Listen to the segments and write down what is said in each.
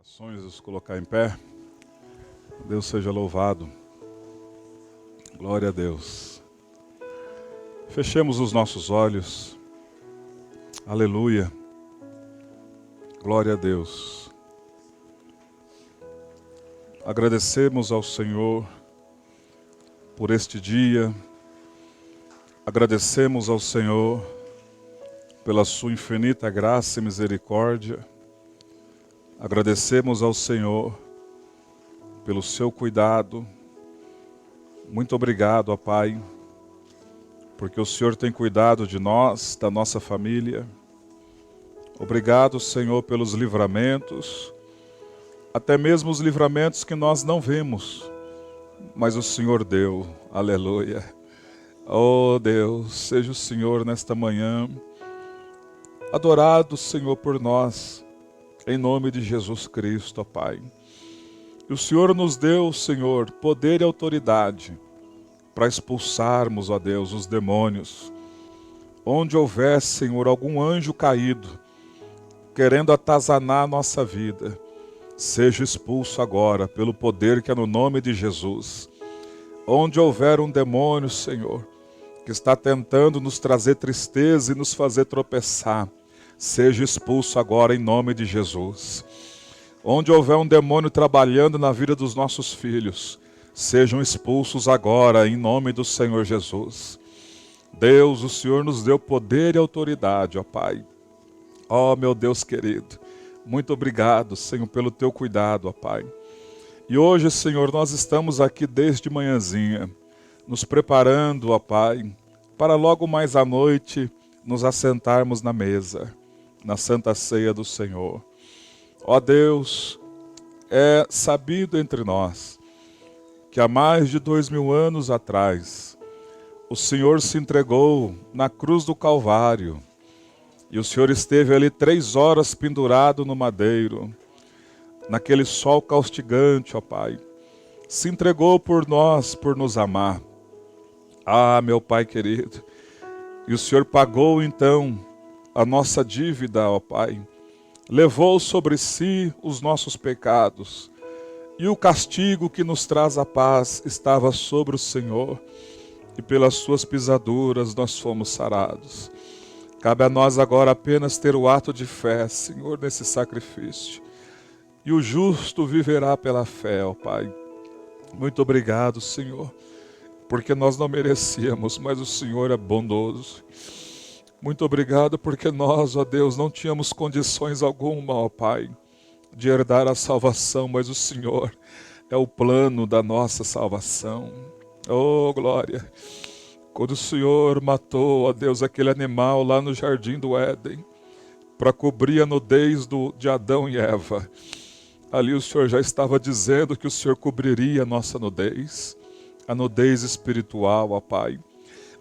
Ações, nos colocar em pé. Deus seja louvado. Glória a Deus. Fechemos os nossos olhos. Aleluia. Glória a Deus. Agradecemos ao Senhor por este dia. Agradecemos ao Senhor pela sua infinita graça e misericórdia. Agradecemos ao Senhor pelo seu cuidado. Muito obrigado, ó Pai, porque o Senhor tem cuidado de nós, da nossa família. Obrigado, Senhor, pelos livramentos, até mesmo os livramentos que nós não vemos, mas o Senhor deu. Aleluia. Oh Deus, seja o Senhor nesta manhã adorado, Senhor, por nós, em nome de Jesus Cristo, ó Pai. E o Senhor nos deu, Senhor, poder e autoridade para expulsarmos, ó Deus, os demônios. Onde houver, Senhor, algum anjo caído, querendo atazanar a nossa vida, seja expulso agora pelo poder que é no nome de Jesus. Onde houver um demônio, Senhor, que está tentando nos trazer tristeza e nos fazer tropeçar, seja expulso agora em nome de Jesus. Onde houver um demônio trabalhando na vida dos nossos filhos, sejam expulsos agora em nome do Senhor Jesus. Deus, o Senhor nos deu poder e autoridade, ó Pai. Ó meu Deus querido, muito obrigado, Senhor, pelo teu cuidado, ó Pai. E hoje, Senhor, nós estamos aqui desde manhãzinha, nos preparando, ó Pai, para logo mais à noite nos assentarmos na mesa, na Santa Ceia do Senhor. Ó Deus, é sabido entre nós que há mais de 2000 anos atrás, o Senhor se entregou na cruz do Calvário, e o Senhor esteve ali 3 horas pendurado no madeiro, naquele sol caustigante, ó Pai. Se entregou por nós, por nos amar. Ah, meu Pai querido, e o Senhor pagou então a nossa dívida, ó Pai. Levou sobre si os nossos pecados, e o castigo que nos traz a paz estava sobre o Senhor, e pelas suas pisaduras nós fomos sarados. Cabe a nós agora apenas ter o ato de fé, Senhor, nesse sacrifício. E o justo viverá pela fé, ó Pai. Muito obrigado, Senhor, porque nós não merecíamos, mas o Senhor é bondoso. Muito obrigado porque nós, ó Deus, não tínhamos condições alguma, ó Pai, de herdar a salvação, mas o Senhor é o plano da nossa salvação. Oh, glória! Quando o Senhor matou, ó Deus, aquele animal lá no jardim do Éden, para cobrir a nudez de Adão e Eva, ali o Senhor já estava dizendo que o Senhor cobriria a nossa nudez, a nudez espiritual, ó Pai.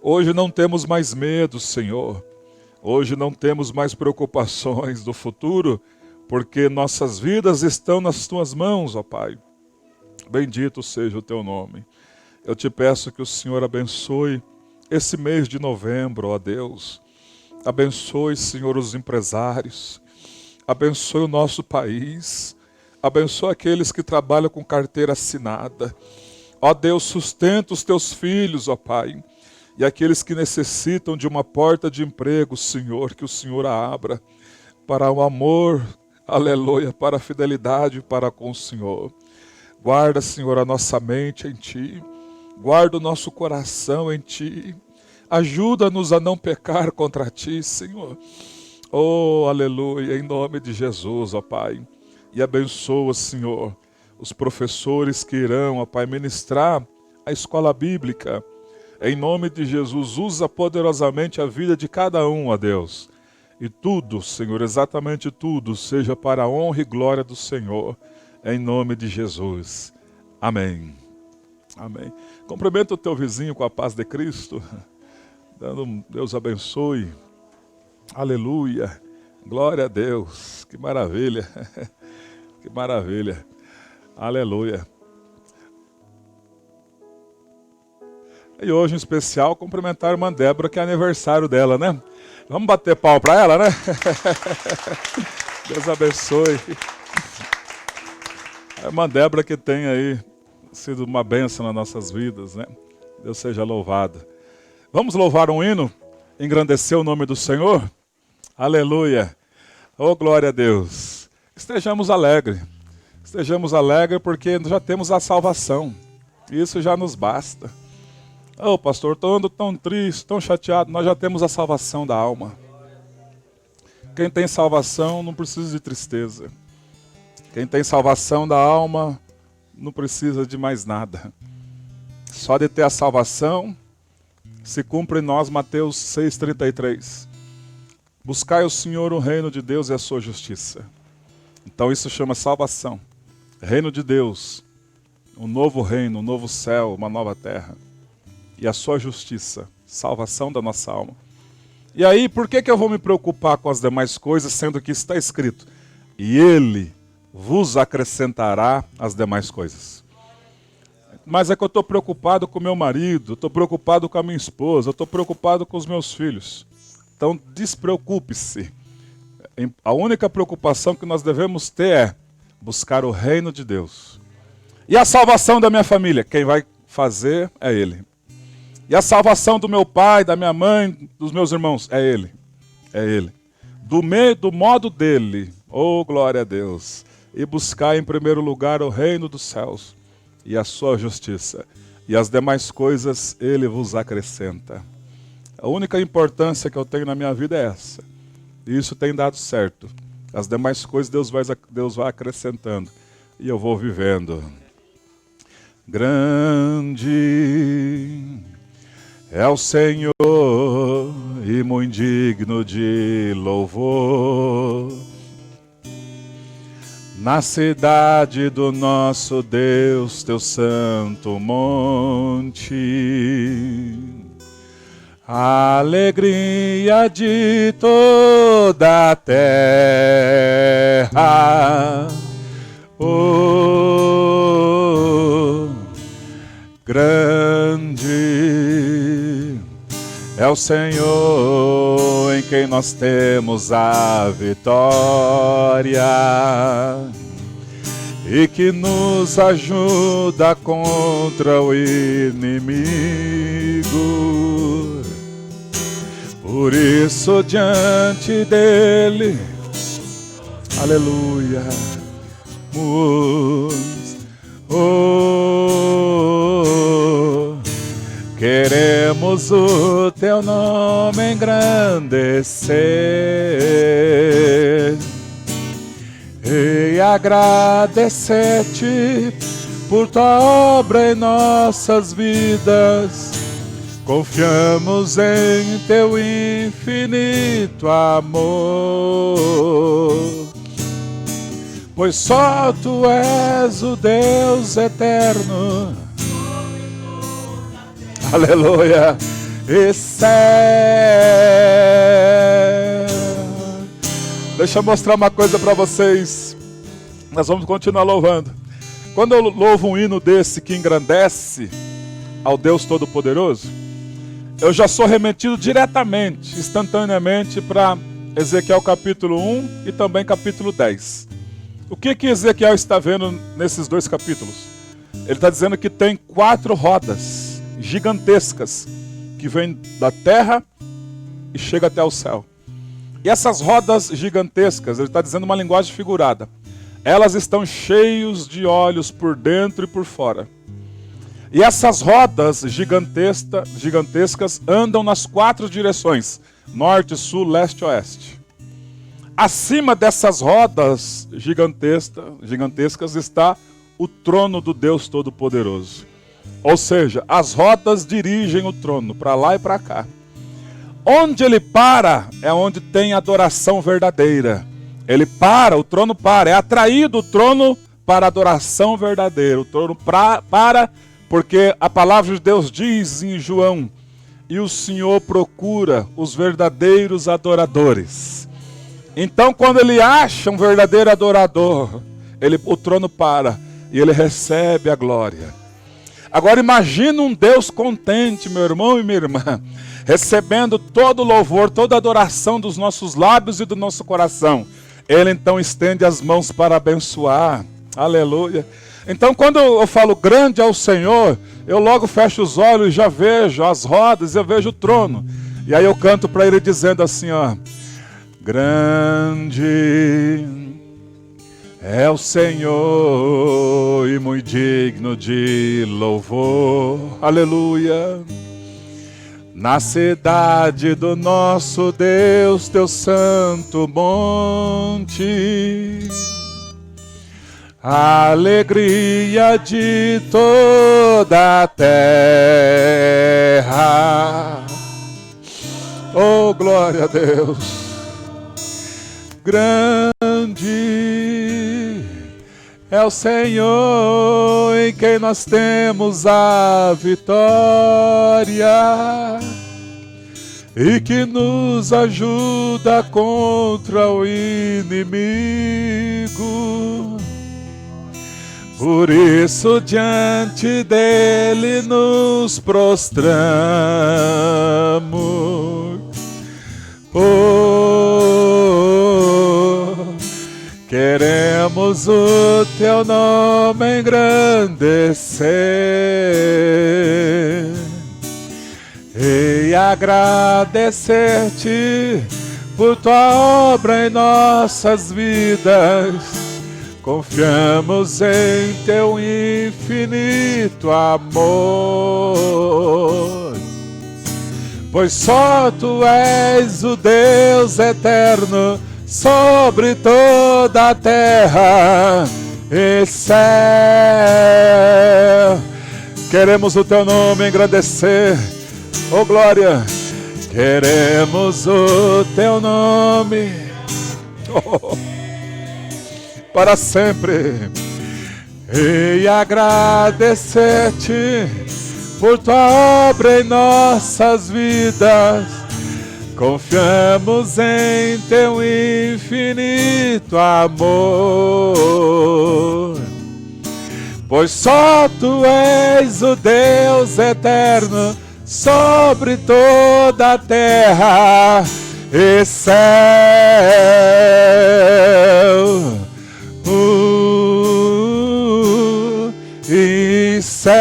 Hoje não temos mais medo, Senhor. Hoje não temos mais preocupações do futuro, porque nossas vidas estão nas Tuas mãos, ó Pai. Bendito seja o Teu nome. Eu te peço que o Senhor abençoe esse mês de novembro, ó Deus. Abençoe, Senhor, os empresários. Abençoe o nosso país. Abençoe aqueles que trabalham com carteira assinada. Ó Deus, sustenta os Teus filhos, ó Pai. E aqueles que necessitam de uma porta de emprego, Senhor, que o Senhor a abra para o amor, aleluia, para a fidelidade para com o Senhor. Guarda, Senhor, a nossa mente em Ti. Guarda o nosso coração em Ti. Ajuda-nos a não pecar contra Ti, Senhor. Oh, aleluia, em nome de Jesus, ó Pai. E abençoa, Senhor, os professores que irão, ó Pai, ministrar a escola bíblica. Em nome de Jesus, usa poderosamente a vida de cada um, ó Deus. E tudo, Senhor, exatamente tudo, seja para a honra e glória do Senhor. Em nome de Jesus. Amém. Amém. Cumprimenta o teu vizinho com a paz de Cristo. Dando Deus abençoe. Aleluia. Glória a Deus. Que maravilha. Que maravilha. Aleluia. E hoje, em especial, cumprimentar a irmã Débora, que é aniversário dela, né? Vamos bater pau para ela, né? Deus abençoe. A irmã Débora que tem aí sido uma bênção nas nossas vidas, né? Deus seja louvado. Vamos louvar um hino, engrandecer o nome do Senhor? Aleluia! Oh, glória a Deus! Estejamos alegres porque já temos a salvação. Isso já nos basta. Oh, pastor, estou andando tão triste, tão chateado. Nós já temos a salvação da alma. Quem tem salvação não precisa de tristeza. Quem tem salvação da alma não precisa de mais nada. Só de ter a salvação, se cumpre em nós Mateus 6,33. Buscai o Senhor o reino de Deus e a sua justiça. Então isso chama salvação. Reino de Deus, um novo reino, um novo céu, uma nova terra. E a sua justiça, salvação da nossa alma. E aí, por que eu vou me preocupar com as demais coisas, sendo que está escrito: e Ele vos acrescentará as demais coisas? Mas é que eu estou preocupado com meu marido, estou preocupado com a minha esposa, estou preocupado com os meus filhos. Então, despreocupe-se. A única preocupação que nós devemos ter é buscar o reino de Deus. E a salvação da minha família? Quem vai fazer é Ele. E a salvação do meu pai, da minha mãe, dos meus irmãos? É Ele. É Ele. Do modo dele, oh glória a Deus. E buscar em primeiro lugar o reino dos céus e a sua justiça. E as demais coisas Ele vos acrescenta. A única importância que eu tenho na minha vida é essa. E isso tem dado certo. As demais coisas Deus vai acrescentando. E eu vou vivendo. Grande é o Senhor e muito digno de louvor. Na cidade do nosso Deus, teu santo monte, a alegria de toda a terra. Oh, grande é o Senhor em quem nós temos a vitória e que nos ajuda contra o inimigo. Por isso diante dele, aleluia, queremos o teu nome engrandecer e agradecer-te por tua obra em nossas vidas. Confiamos em teu infinito amor, pois só tu és o Deus eterno. Aleluia. Deixa eu mostrar uma coisa para vocês. Nós vamos continuar louvando. Quando eu louvo um hino desse que engrandece ao Deus Todo-Poderoso, eu já sou remetido diretamente, instantaneamente, para Ezequiel capítulo 1 e também capítulo 10. O que Ezequiel está vendo nesses dois capítulos? Ele está dizendo que tem 4 rodas gigantescas que vêm da terra e chegam até o céu. E essas rodas gigantescas, ele está dizendo uma linguagem figurada, elas estão cheias de olhos por dentro e por fora. E essas rodas gigantescas andam nas 4 direções: norte, sul, leste e oeste. Acima dessas rodas gigantescas está o trono do Deus Todo-Poderoso. Ou seja, as rodas dirigem o trono para lá e para cá. Onde ele para é onde tem adoração verdadeira. Ele para, o trono para, é atraído o trono para adoração verdadeira. O trono para, porque a palavra de Deus diz em João: e o Senhor procura os verdadeiros adoradores. Então, quando ele acha um verdadeiro adorador, o trono para e ele recebe a glória. Agora imagina um Deus contente, meu irmão e minha irmã, recebendo todo o louvor, toda a adoração dos nossos lábios e do nosso coração. Ele então estende as mãos para abençoar. Aleluia. Então, quando eu falo grande é o Senhor, eu logo fecho os olhos e já vejo as rodas, eu vejo o trono. E aí eu canto para ele dizendo assim, ó: grande é o Senhor e muito digno de louvor. Aleluia. Na cidade do nosso Deus, teu santo monte, a alegria de toda a terra. Oh, glória a Deus. Grande é o Senhor em quem nós temos a vitória e que nos ajuda contra o inimigo. Por isso diante dele nos prostramos. Queremos o teu nome engrandecer e agradecer-te por tua obra em nossas vidas. Confiamos em teu infinito amor, pois só tu és o Deus eterno sobre toda a terra e céu. Queremos o teu nome engrandecer, oh glória. Queremos o teu nome para sempre e agradecer-te por tua obra em nossas vidas. Confiamos em teu infinito amor, pois só tu és o Deus eterno sobre toda a terra e céu. E céu.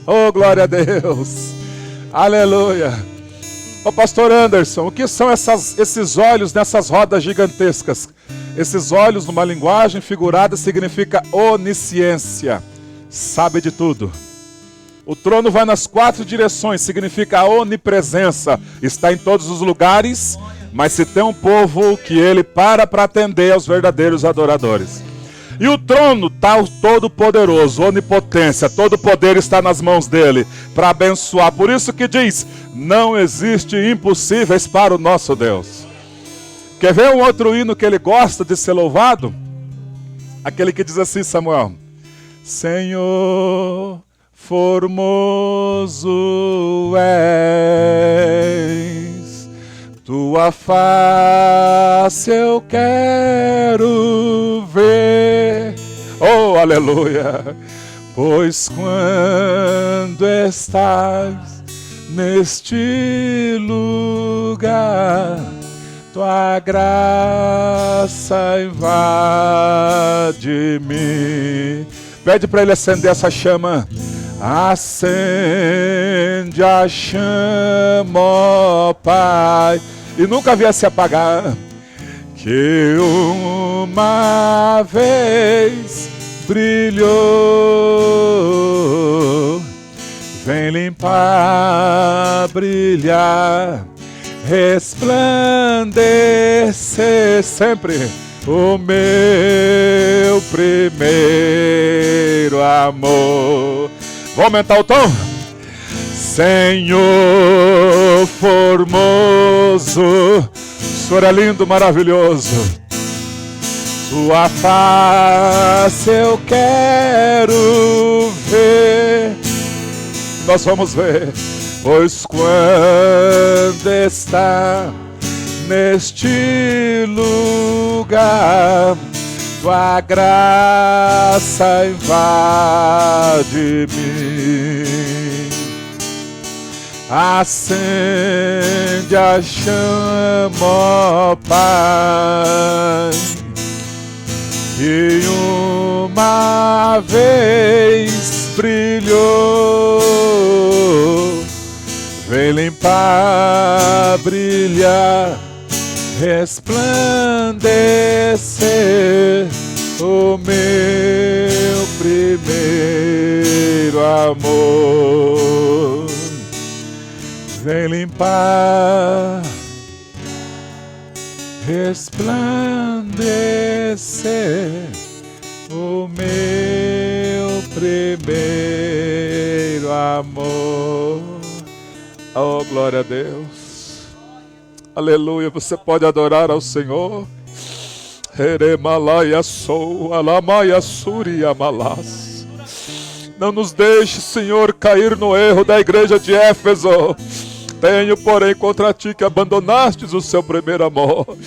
Oh, glória a Deus. Aleluia. Ô pastor Anderson, o que são esses olhos nessas rodas gigantescas? Esses olhos, numa linguagem figurada, significa onisciência. Sabe de tudo. O trono vai nas 4 direções, significa onipresença. Está em todos os lugares, mas se tem um povo que ele para atender aos verdadeiros adoradores. E o trono está todo poderoso, onipotência, todo poder está nas mãos dele para abençoar. Por isso que diz, não existe impossíveis para o nosso Deus. Quer ver um outro hino que ele gosta de ser louvado? Aquele que diz assim, Samuel: Senhor, formoso és, tua face eu quero ver. Oh, aleluia! Pois quando estás neste lugar, tua graça invade-me. Pede para ele acender essa chama. Acende a chama, ó Pai, e nunca havia se apagar, que uma vez brilhou. Vem limpar, brilhar, resplandecer sempre o meu primeiro amor. Vou aumentar o tom? Senhor formoso, o Senhor é lindo, maravilhoso. Tua face eu quero ver. Nós vamos ver. Pois quando está neste lugar, tua graça invade-me. Acende a chama, ó Pai, que uma vez brilhou, vem limpar, brilhar, resplandecer o meu primeiro amor. Vem limpar, resplandecer o meu primeiro amor. Oh, glória a Deus. Aleluia. Você pode adorar ao Senhor. Não nos deixe, Senhor, cair no erro da igreja de Éfeso. Tenho, porém, contra ti que abandonastes o seu primeiro amor.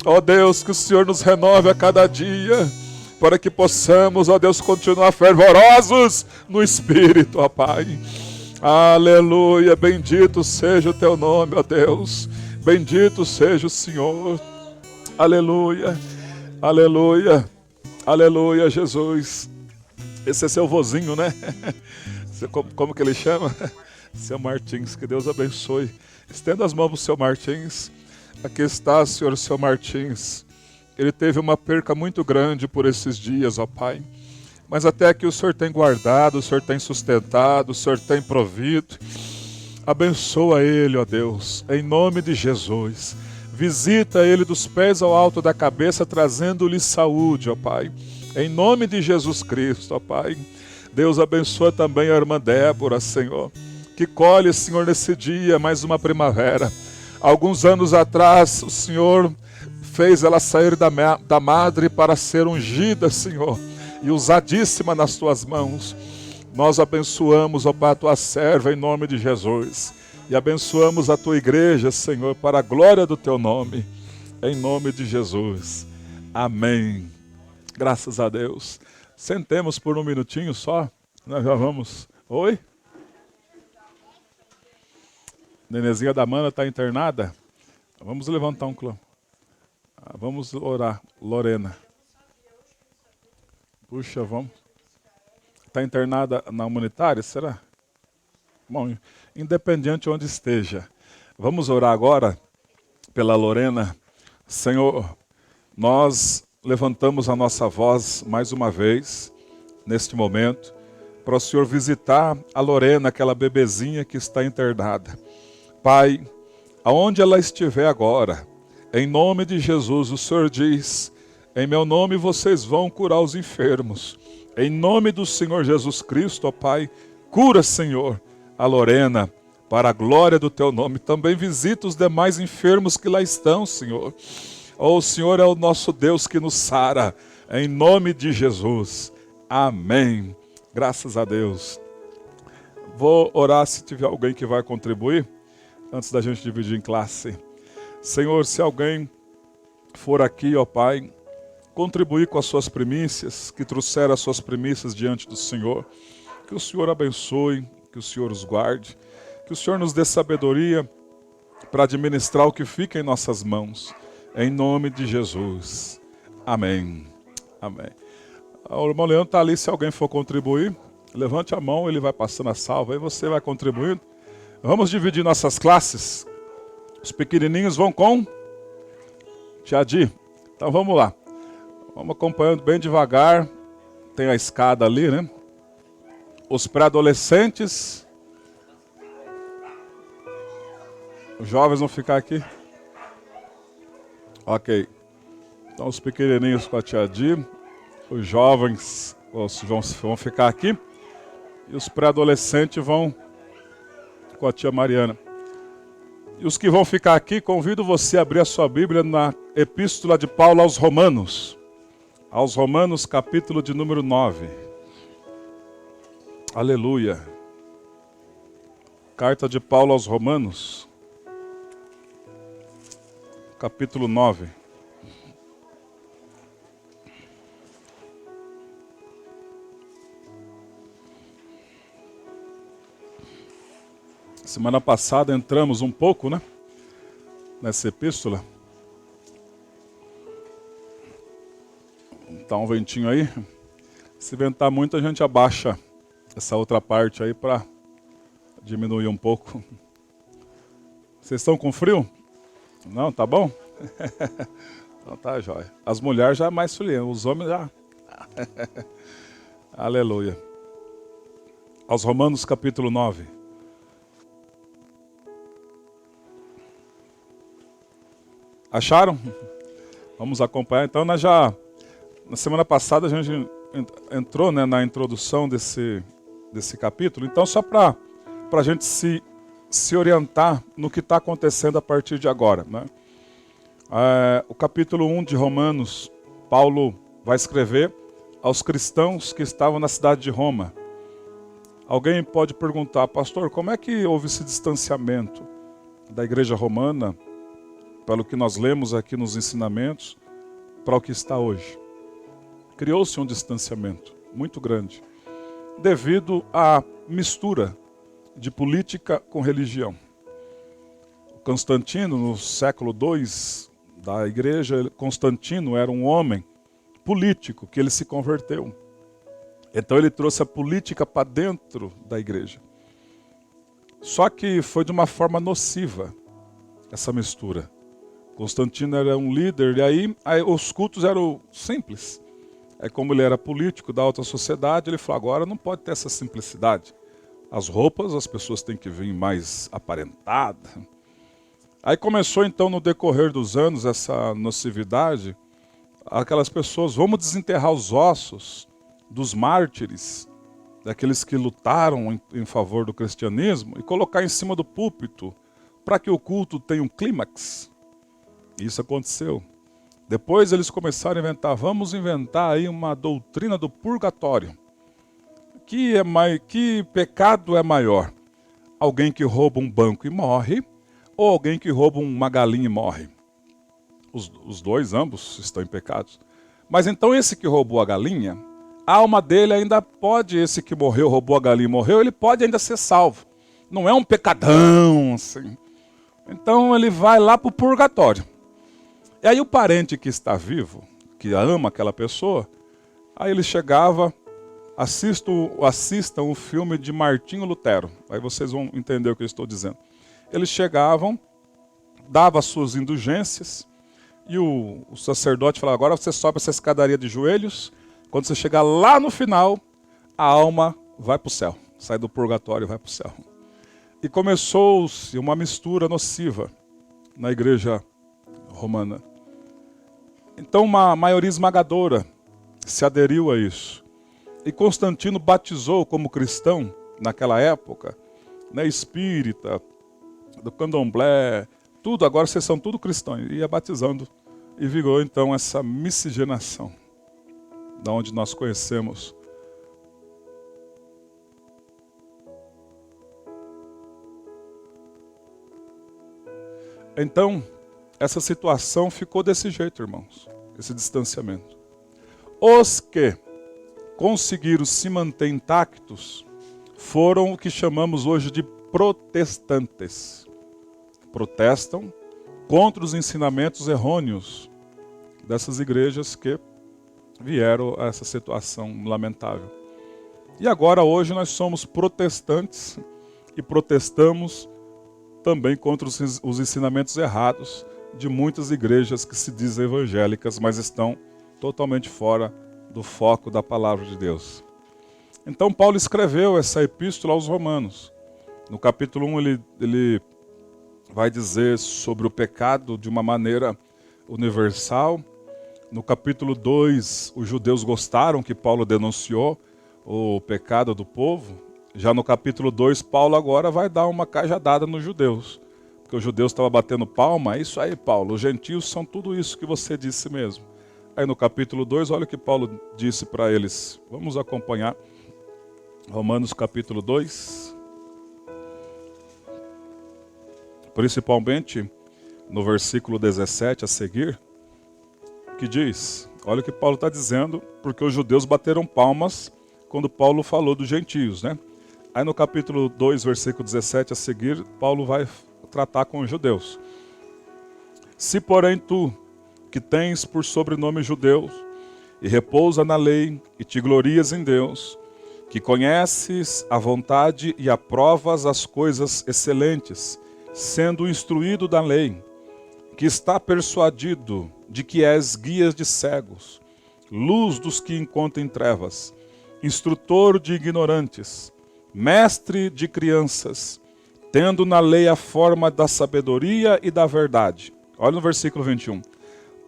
Ó Deus, que o Senhor nos renove a cada dia, para que possamos, ó Deus, continuar fervorosos no Espírito, ó Pai. Aleluia, bendito seja o teu nome, ó Deus. Bendito seja o Senhor. Aleluia, aleluia, aleluia, Jesus. Esse é seu vozinho, né? Como que ele chama? Seu Martins, que Deus abençoe. Estenda as mãos para o seu Martins. Aqui está, Senhor, seu Martins. Ele teve uma perca muito grande por esses dias, ó Pai. Mas até aqui o Senhor tem guardado, o Senhor tem sustentado, o Senhor tem provido. Abençoa ele, ó Deus, em nome de Jesus. Visita ele dos pés ao alto da cabeça, trazendo-lhe saúde, ó Pai. Em nome de Jesus Cristo, ó Pai. Deus abençoa também a irmã Débora, Senhor, que colhe, Senhor, nesse dia mais uma primavera. Alguns anos atrás, o Senhor fez ela sair da madre para ser ungida, Senhor, e usadíssima nas tuas mãos. Nós abençoamos, ó Pai, a tua serva em nome de Jesus. E abençoamos a tua igreja, Senhor, para a glória do teu nome. Em nome de Jesus. Amém. Graças a Deus. Sentemos por um minutinho só. Nós já vamos. Oi? Nenezinha da Mana está internada? Vamos levantar um clamor. Vamos orar. Lorena. Puxa, vamos. Está internada na humanitária, será? Bom, independente onde esteja. Vamos orar agora pela Lorena. Senhor, nós levantamos a nossa voz mais uma vez, neste momento, para o Senhor visitar a Lorena, aquela bebezinha que está internada. Pai, aonde ela estiver agora, em nome de Jesus, o Senhor diz, em meu nome vocês vão curar os enfermos. Em nome do Senhor Jesus Cristo, ó Pai, cura, Senhor, a Lorena, para a glória do teu nome. Também visita os demais enfermos que lá estão, Senhor. Oh, o Senhor é o nosso Deus que nos sara, em nome de Jesus. Amém. Graças a Deus. Vou orar se tiver alguém que vai contribuir, antes da gente dividir em classe. Senhor, se alguém for aqui, ó Pai, contribuir com as suas primícias, que trouxeram as suas primícias diante do Senhor, que o Senhor abençoe, que o Senhor os guarde, que o Senhor nos dê sabedoria para administrar o que fica em nossas mãos, em nome de Jesus. Amém. Amém. O irmão Leandro está ali, se alguém for contribuir, levante a mão, ele vai passando a salva, aí você vai contribuindo. Vamos dividir nossas classes. Os pequenininhos vão com Tia Di. Então vamos lá. Vamos acompanhando bem devagar. Tem a escada ali, né? Os pré-adolescentes. Os jovens vão ficar aqui. Ok. Então os pequenininhos com a Tia Di. Os jovens vão ficar aqui. E os pré-adolescentes vão com a tia Mariana. E os que vão ficar aqui, convido você a abrir a sua Bíblia na Epístola de Paulo aos Romanos. Aos Romanos, capítulo de número 9. Aleluia. Carta de Paulo aos Romanos, capítulo 9. Semana passada entramos um pouco, né, nessa epístola. Tá um ventinho aí. Se ventar muito, a gente abaixa essa outra parte aí para diminuir um pouco. Vocês estão com frio? Não, tá bom? Então tá, jóia. As mulheres já é mais frio, os homens já... Aleluia. Aos Romanos capítulo 9. Acharam? Vamos acompanhar. Então, na semana passada a gente entrou, né, na introdução desse capítulo. Então, só para a gente se orientar no que está acontecendo a partir de agora, né? O capítulo 1 de Romanos, Paulo vai escrever aos cristãos que estavam na cidade de Roma. Alguém pode perguntar, pastor, como é que houve esse distanciamento da igreja romana, pelo que nós lemos aqui nos ensinamentos, para o que está hoje? Criou-se um distanciamento muito grande, devido à mistura de política com religião. Constantino, no século II da igreja, Constantino era um homem político, que ele se converteu. Então ele trouxe a política para dentro da igreja. Só que foi de uma forma nociva, essa mistura. Constantino era um líder, e aí os cultos eram simples. Como ele era político da alta sociedade, ele falou, agora não pode ter essa simplicidade. As roupas, as pessoas têm que vir mais aparentadas. Aí começou então, no decorrer dos anos, essa nocividade. Aquelas pessoas, vamos desenterrar os ossos dos mártires, daqueles que lutaram em favor do cristianismo, e colocar em cima do púlpito, para que o culto tenha um clímax. Isso aconteceu. Depois eles começaram a inventar, vamos inventar aí uma doutrina do purgatório. Que pecado é maior? Alguém que rouba um banco e morre, ou alguém que rouba uma galinha e morre? Os dois, ambos, estão em pecados. Mas então esse que roubou a galinha, a alma dele ainda pode, esse que morreu, roubou a galinha e morreu, ele pode ainda ser salvo. Não é um pecadão, assim. Então ele vai lá para o purgatório. E aí o parente que está vivo, que ama aquela pessoa, aí ele chegava, assistam o filme de Martinho Lutero. Aí vocês vão entender o que eu estou dizendo. Eles chegavam, davam as suas indulgências, e o sacerdote falava, agora você sobe essa escadaria de joelhos, quando você chegar lá no final, a alma vai para o céu, sai do purgatório e vai para o céu. E começou-se uma mistura nociva na igreja romana. Então uma maioria esmagadora se aderiu a isso. E Constantino batizou como cristão, naquela época, né, espírita, do candomblé, tudo, agora vocês são tudo cristãos. Ia batizando e virou então essa miscigenação, da onde nós conhecemos. Então, essa situação ficou desse jeito, irmãos, esse distanciamento. Os que conseguiram se manter intactos foram o que chamamos hoje de protestantes. Protestam contra os ensinamentos errôneos dessas igrejas que vieram a essa situação lamentável. E agora, hoje, nós somos protestantes e protestamos também contra os ensinamentos errados de muitas igrejas que se dizem evangélicas, mas estão totalmente fora do foco da palavra de Deus. Então Paulo escreveu essa epístola aos Romanos. No capítulo 1 ele vai dizer sobre o pecado de uma maneira universal. No capítulo 2, os judeus gostaram que Paulo denunciou o pecado do povo. Já no capítulo 2, Paulo agora vai dar uma cajadada nos judeus. Porque os judeus estavam batendo palma, é isso aí, Paulo, os gentios são tudo isso que você disse mesmo. Aí no capítulo 2, olha o que Paulo disse para eles. Vamos acompanhar Romanos capítulo 2. Principalmente no versículo 17 a seguir, que diz, olha o que Paulo está dizendo, porque os judeus bateram palmas quando Paulo falou dos gentios, né? Aí no capítulo 2, versículo 17 a seguir, Paulo vai tratar com os judeus. Se porém tu, que tens por sobrenome judeus, e repousa na lei, e te glorias em Deus, que conheces a vontade e aprovas as coisas excelentes, sendo instruído da lei, que está persuadido de que és guia de cegos, luz dos que encontram em trevas, instrutor de ignorantes, mestre de crianças, tendo na lei a forma da sabedoria e da verdade. Olha no versículo 21.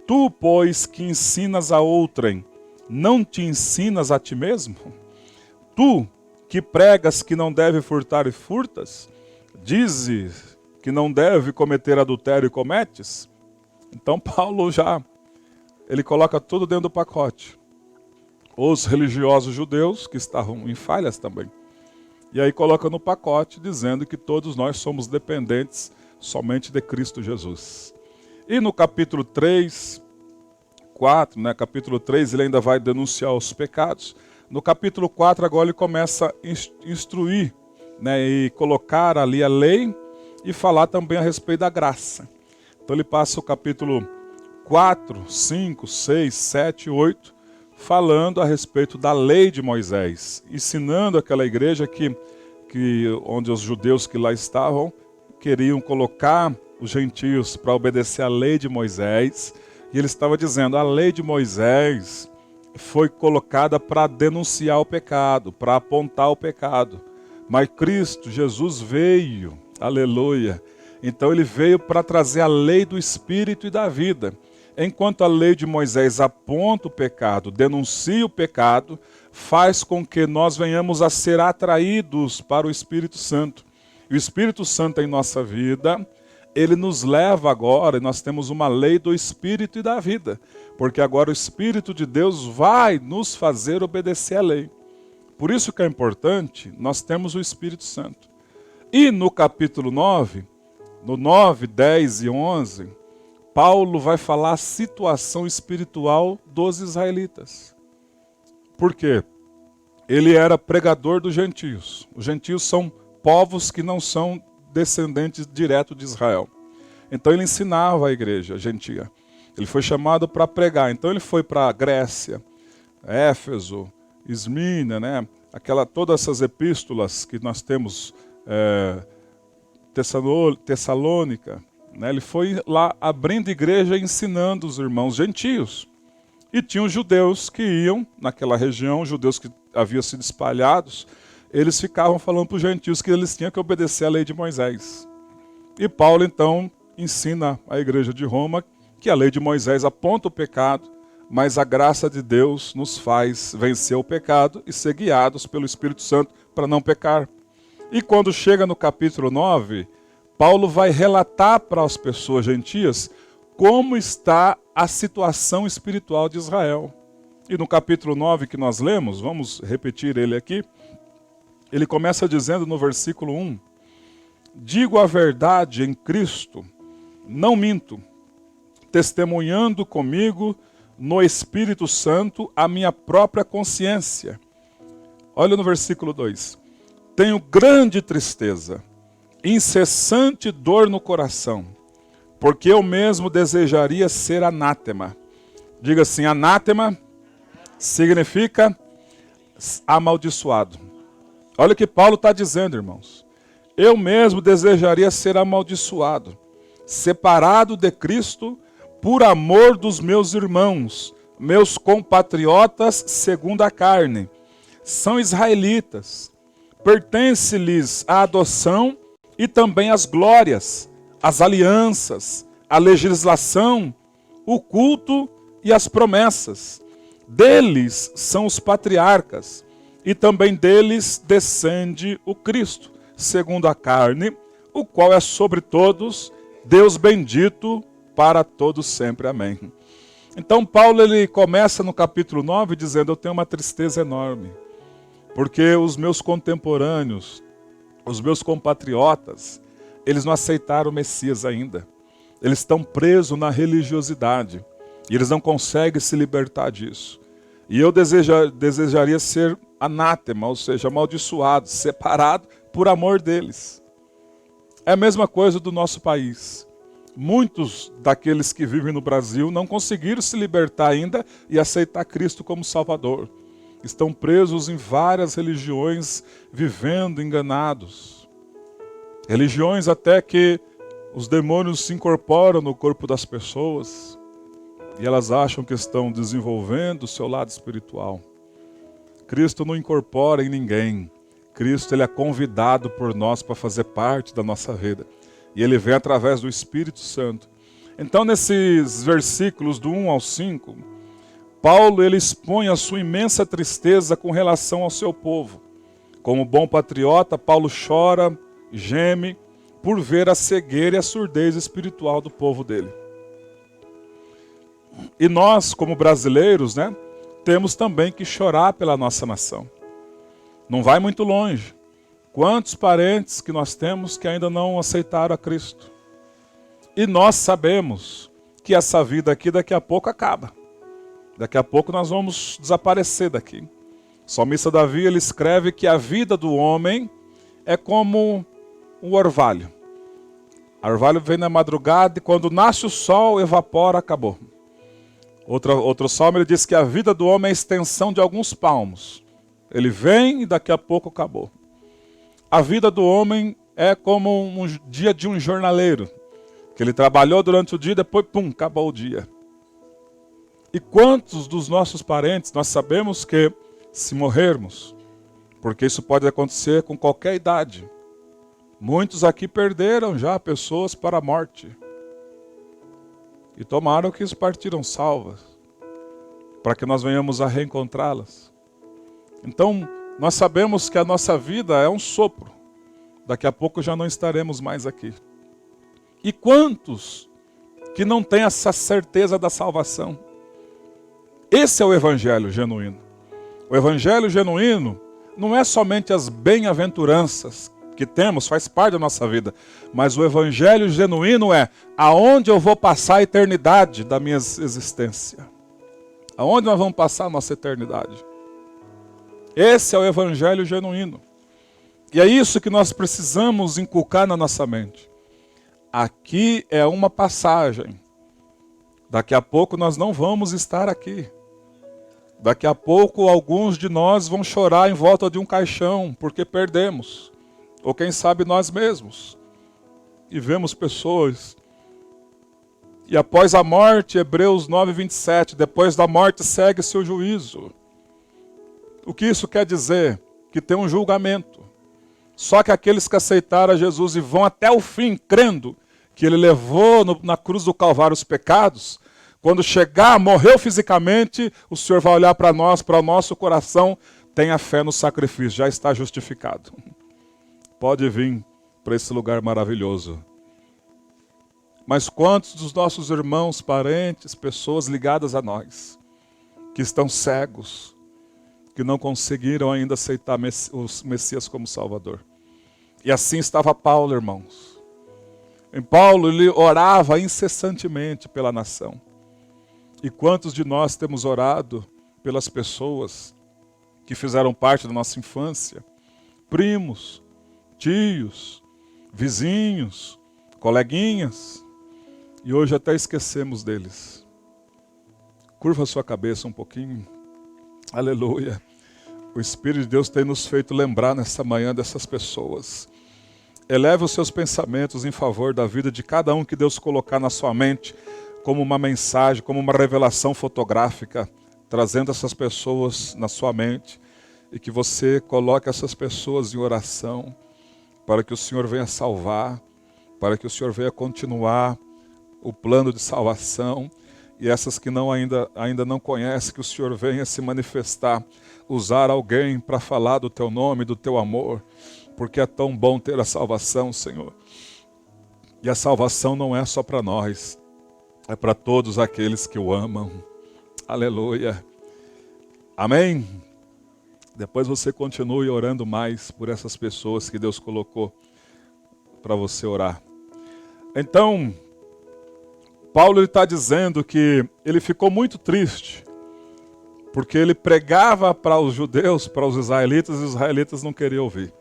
Tu, pois, que ensinas a outrem, não te ensinas a ti mesmo? Tu, que pregas que não deve furtar e furtas, dizes que não deve cometer adultério e cometes? Então Paulo ele coloca tudo dentro do pacote. Os religiosos judeus, que estavam em falhas também. E aí coloca no pacote, dizendo que todos nós somos dependentes somente de Cristo Jesus. E no capítulo 3, 4, capítulo 3, ele ainda vai denunciar os pecados. No capítulo 4, agora ele começa a instruir, e colocar ali a lei e falar também a respeito da graça. Então ele passa o capítulo 4, 5, 6, 7, 8, falando a respeito da lei de Moisés, ensinando aquela igreja onde os judeus que lá estavam queriam colocar os gentios para obedecer à lei de Moisés, e ele estava dizendo, a lei de Moisés foi colocada para denunciar o pecado, para apontar o pecado, mas Cristo, Jesus veio, aleluia, então ele veio para trazer a lei do Espírito e da vida. Enquanto a lei de Moisés aponta o pecado, denuncia o pecado, faz com que nós venhamos a ser atraídos para o Espírito Santo. E o Espírito Santo em nossa vida, ele nos leva agora, e nós temos uma lei do Espírito e da vida, porque agora o Espírito de Deus vai nos fazer obedecer a lei. Por isso que é importante, nós temos o Espírito Santo. E no capítulo 9, no 9, 10 e 11, Paulo vai falar a situação espiritual dos israelitas. Por quê? Ele era pregador dos gentios. Os gentios são povos que não são descendentes diretos de Israel. Então ele ensinava a igreja gentia. Ele foi chamado para pregar. Então ele foi para a Grécia, Éfeso, Esmina, todas essas epístolas que nós temos, Tessalônica. Ele foi lá abrindo igreja e ensinando os irmãos gentios. E tinha os judeus que iam naquela região, os judeus que haviam sido espalhados, eles ficavam falando para os gentios que eles tinham que obedecer à lei de Moisés. E Paulo então ensina à igreja de Roma que a lei de Moisés aponta o pecado, mas a graça de Deus nos faz vencer o pecado e ser guiados pelo Espírito Santo para não pecar. E quando chega no capítulo 9, Paulo vai relatar para as pessoas gentias como está a situação espiritual de Israel. E no capítulo 9 que nós lemos, vamos repetir ele aqui, ele começa dizendo no versículo 1, digo a verdade em Cristo, não minto, testemunhando comigo no Espírito Santo a minha própria consciência. Olha no versículo 2, tenho grande tristeza, incessante dor no coração, porque eu mesmo desejaria ser anátema. Diga assim, anátema significa amaldiçoado. Olha o que Paulo está dizendo, irmãos. Eu mesmo desejaria ser amaldiçoado, separado de Cristo por amor dos meus irmãos, meus compatriotas segundo a carne. São israelitas, pertence-lhes a adoção e também as glórias, as alianças, a legislação, o culto e as promessas. Deles são os patriarcas, e também deles descende o Cristo, segundo a carne, o qual é sobre todos, Deus bendito para todos sempre. Amém. Então Paulo ele começa no capítulo 9 dizendo, eu tenho uma tristeza enorme, porque os meus contemporâneos, os meus compatriotas, eles não aceitaram o Messias ainda. Eles estão presos na religiosidade. E eles não conseguem se libertar disso. E eu desejaria ser anátema, ou seja, amaldiçoado, separado por amor deles. É a mesma coisa do nosso país. Muitos daqueles que vivem no Brasil não conseguiram se libertar ainda e aceitar Cristo como Salvador. Estão presos em várias religiões, vivendo enganados. Religiões até que os demônios se incorporam no corpo das pessoas e elas acham que estão desenvolvendo o seu lado espiritual. Cristo não incorpora em ninguém. Cristo ele é convidado por nós para fazer parte da nossa vida. E ele vem através do Espírito Santo. Então, nesses versículos do 1 ao 5, Paulo ele expõe a sua imensa tristeza com relação ao seu povo. Como bom patriota, Paulo chora, geme, por ver a cegueira e a surdez espiritual do povo dele. E nós, como brasileiros, temos também que chorar pela nossa nação. Não vai muito longe. Quantos parentes que nós temos que ainda não aceitaram a Cristo? E nós sabemos que essa vida aqui daqui a pouco acaba. Daqui a pouco nós vamos desaparecer daqui. O salmista Davi ele escreve que a vida do homem é como um orvalho. O orvalho vem na madrugada e quando nasce o sol, evapora, acabou. Outro salmo ele diz que a vida do homem é a extensão de alguns palmos. Ele vem e daqui a pouco acabou. A vida do homem é como um dia de um jornaleiro, que ele trabalhou durante o dia e depois, pum, acabou o dia. E quantos dos nossos parentes nós sabemos que, se morrermos, porque isso pode acontecer com qualquer idade, muitos aqui perderam já pessoas para a morte. E tomaram que partiram salvas, para que nós venhamos a reencontrá-las. Então, nós sabemos que a nossa vida é um sopro. Daqui a pouco já não estaremos mais aqui. E quantos que não têm essa certeza da salvação? Esse é o evangelho genuíno. O evangelho genuíno não é somente as bem-aventuranças que temos, faz parte da nossa vida. Mas o evangelho genuíno é aonde eu vou passar a eternidade da minha existência. Aonde nós vamos passar a nossa eternidade. Esse é o evangelho genuíno. E é isso que nós precisamos inculcar na nossa mente. Aqui é uma passagem. Daqui a pouco nós não vamos estar aqui. Daqui a pouco alguns de nós vão chorar em volta de um caixão porque perdemos. Ou quem sabe nós mesmos. E vemos pessoas. E após a morte, Hebreus 9:27, depois da morte segue-se o juízo. O que isso quer dizer? Que tem um julgamento. Só que aqueles que aceitaram a Jesus e vão até o fim, crendo que ele levou na cruz do Calvário os pecados, quando chegar, morreu fisicamente, o Senhor vai olhar para nós, para o nosso coração, tenha fé no sacrifício, já está justificado. Pode vir para esse lugar maravilhoso. Mas quantos dos nossos irmãos, parentes, pessoas ligadas a nós, que estão cegos, que não conseguiram ainda aceitar o Messias como Salvador. E assim estava Paulo, irmãos. Em Paulo, ele orava incessantemente pela nação. E quantos de nós temos orado pelas pessoas que fizeram parte da nossa infância? Primos, tios, vizinhos, coleguinhas. E hoje até esquecemos deles. Curva a sua cabeça um pouquinho. Aleluia. O Espírito de Deus tem nos feito lembrar nessa manhã dessas pessoas. Eleve os seus pensamentos em favor da vida de cada um que Deus colocar na sua mente como uma mensagem, como uma revelação fotográfica, trazendo essas pessoas na sua mente e que você coloque essas pessoas em oração para que o Senhor venha salvar, para que o Senhor venha continuar o plano de salvação. E essas que ainda não conhecem, que o Senhor venha se manifestar, usar alguém para falar do teu nome, do teu amor, porque é tão bom ter a salvação, Senhor. E a salvação não é só para nós, é para todos aqueles que o amam. Aleluia. Amém? Depois você continue orando mais por essas pessoas que Deus colocou para você orar. Então, Paulo está dizendo que ele ficou muito triste, porque ele pregava para os judeus, para os israelitas, e os israelitas não queriam ouvir.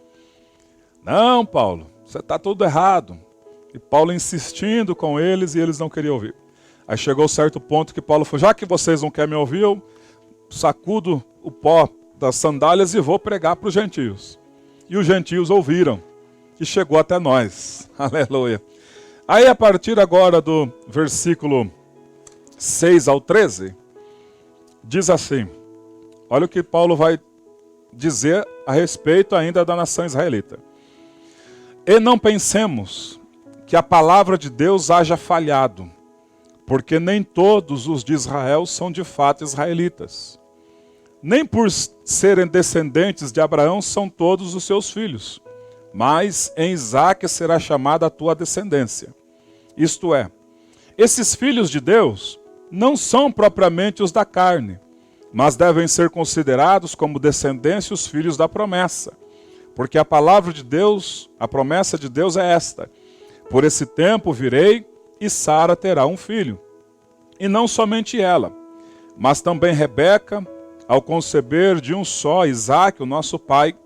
Não, Paulo, você está tudo errado. E Paulo insistindo com eles e eles não queriam ouvir. Aí chegou certo ponto que Paulo falou, já que vocês não querem me ouvir, eu sacudo o pó das sandálias e vou pregar para os gentios. E os gentios ouviram. E chegou até nós. Aleluia. Aí a partir agora do versículo 6 ao 13, diz assim, olha o que Paulo vai dizer a respeito ainda da nação israelita. E não pensemos que a palavra de Deus haja falhado, porque nem todos os de Israel são de fato israelitas. Nem por serem descendentes de Abraão são todos os seus filhos, mas em Isaque será chamada a tua descendência. Isto é, esses filhos de Deus não são propriamente os da carne, mas devem ser considerados como descendência os filhos da promessa. Porque a palavra de Deus, a promessa de Deus é esta: por esse tempo virei e Sara terá um filho. E não somente ela, mas também Rebeca, ao conceber de um só Isaque, o nosso pai,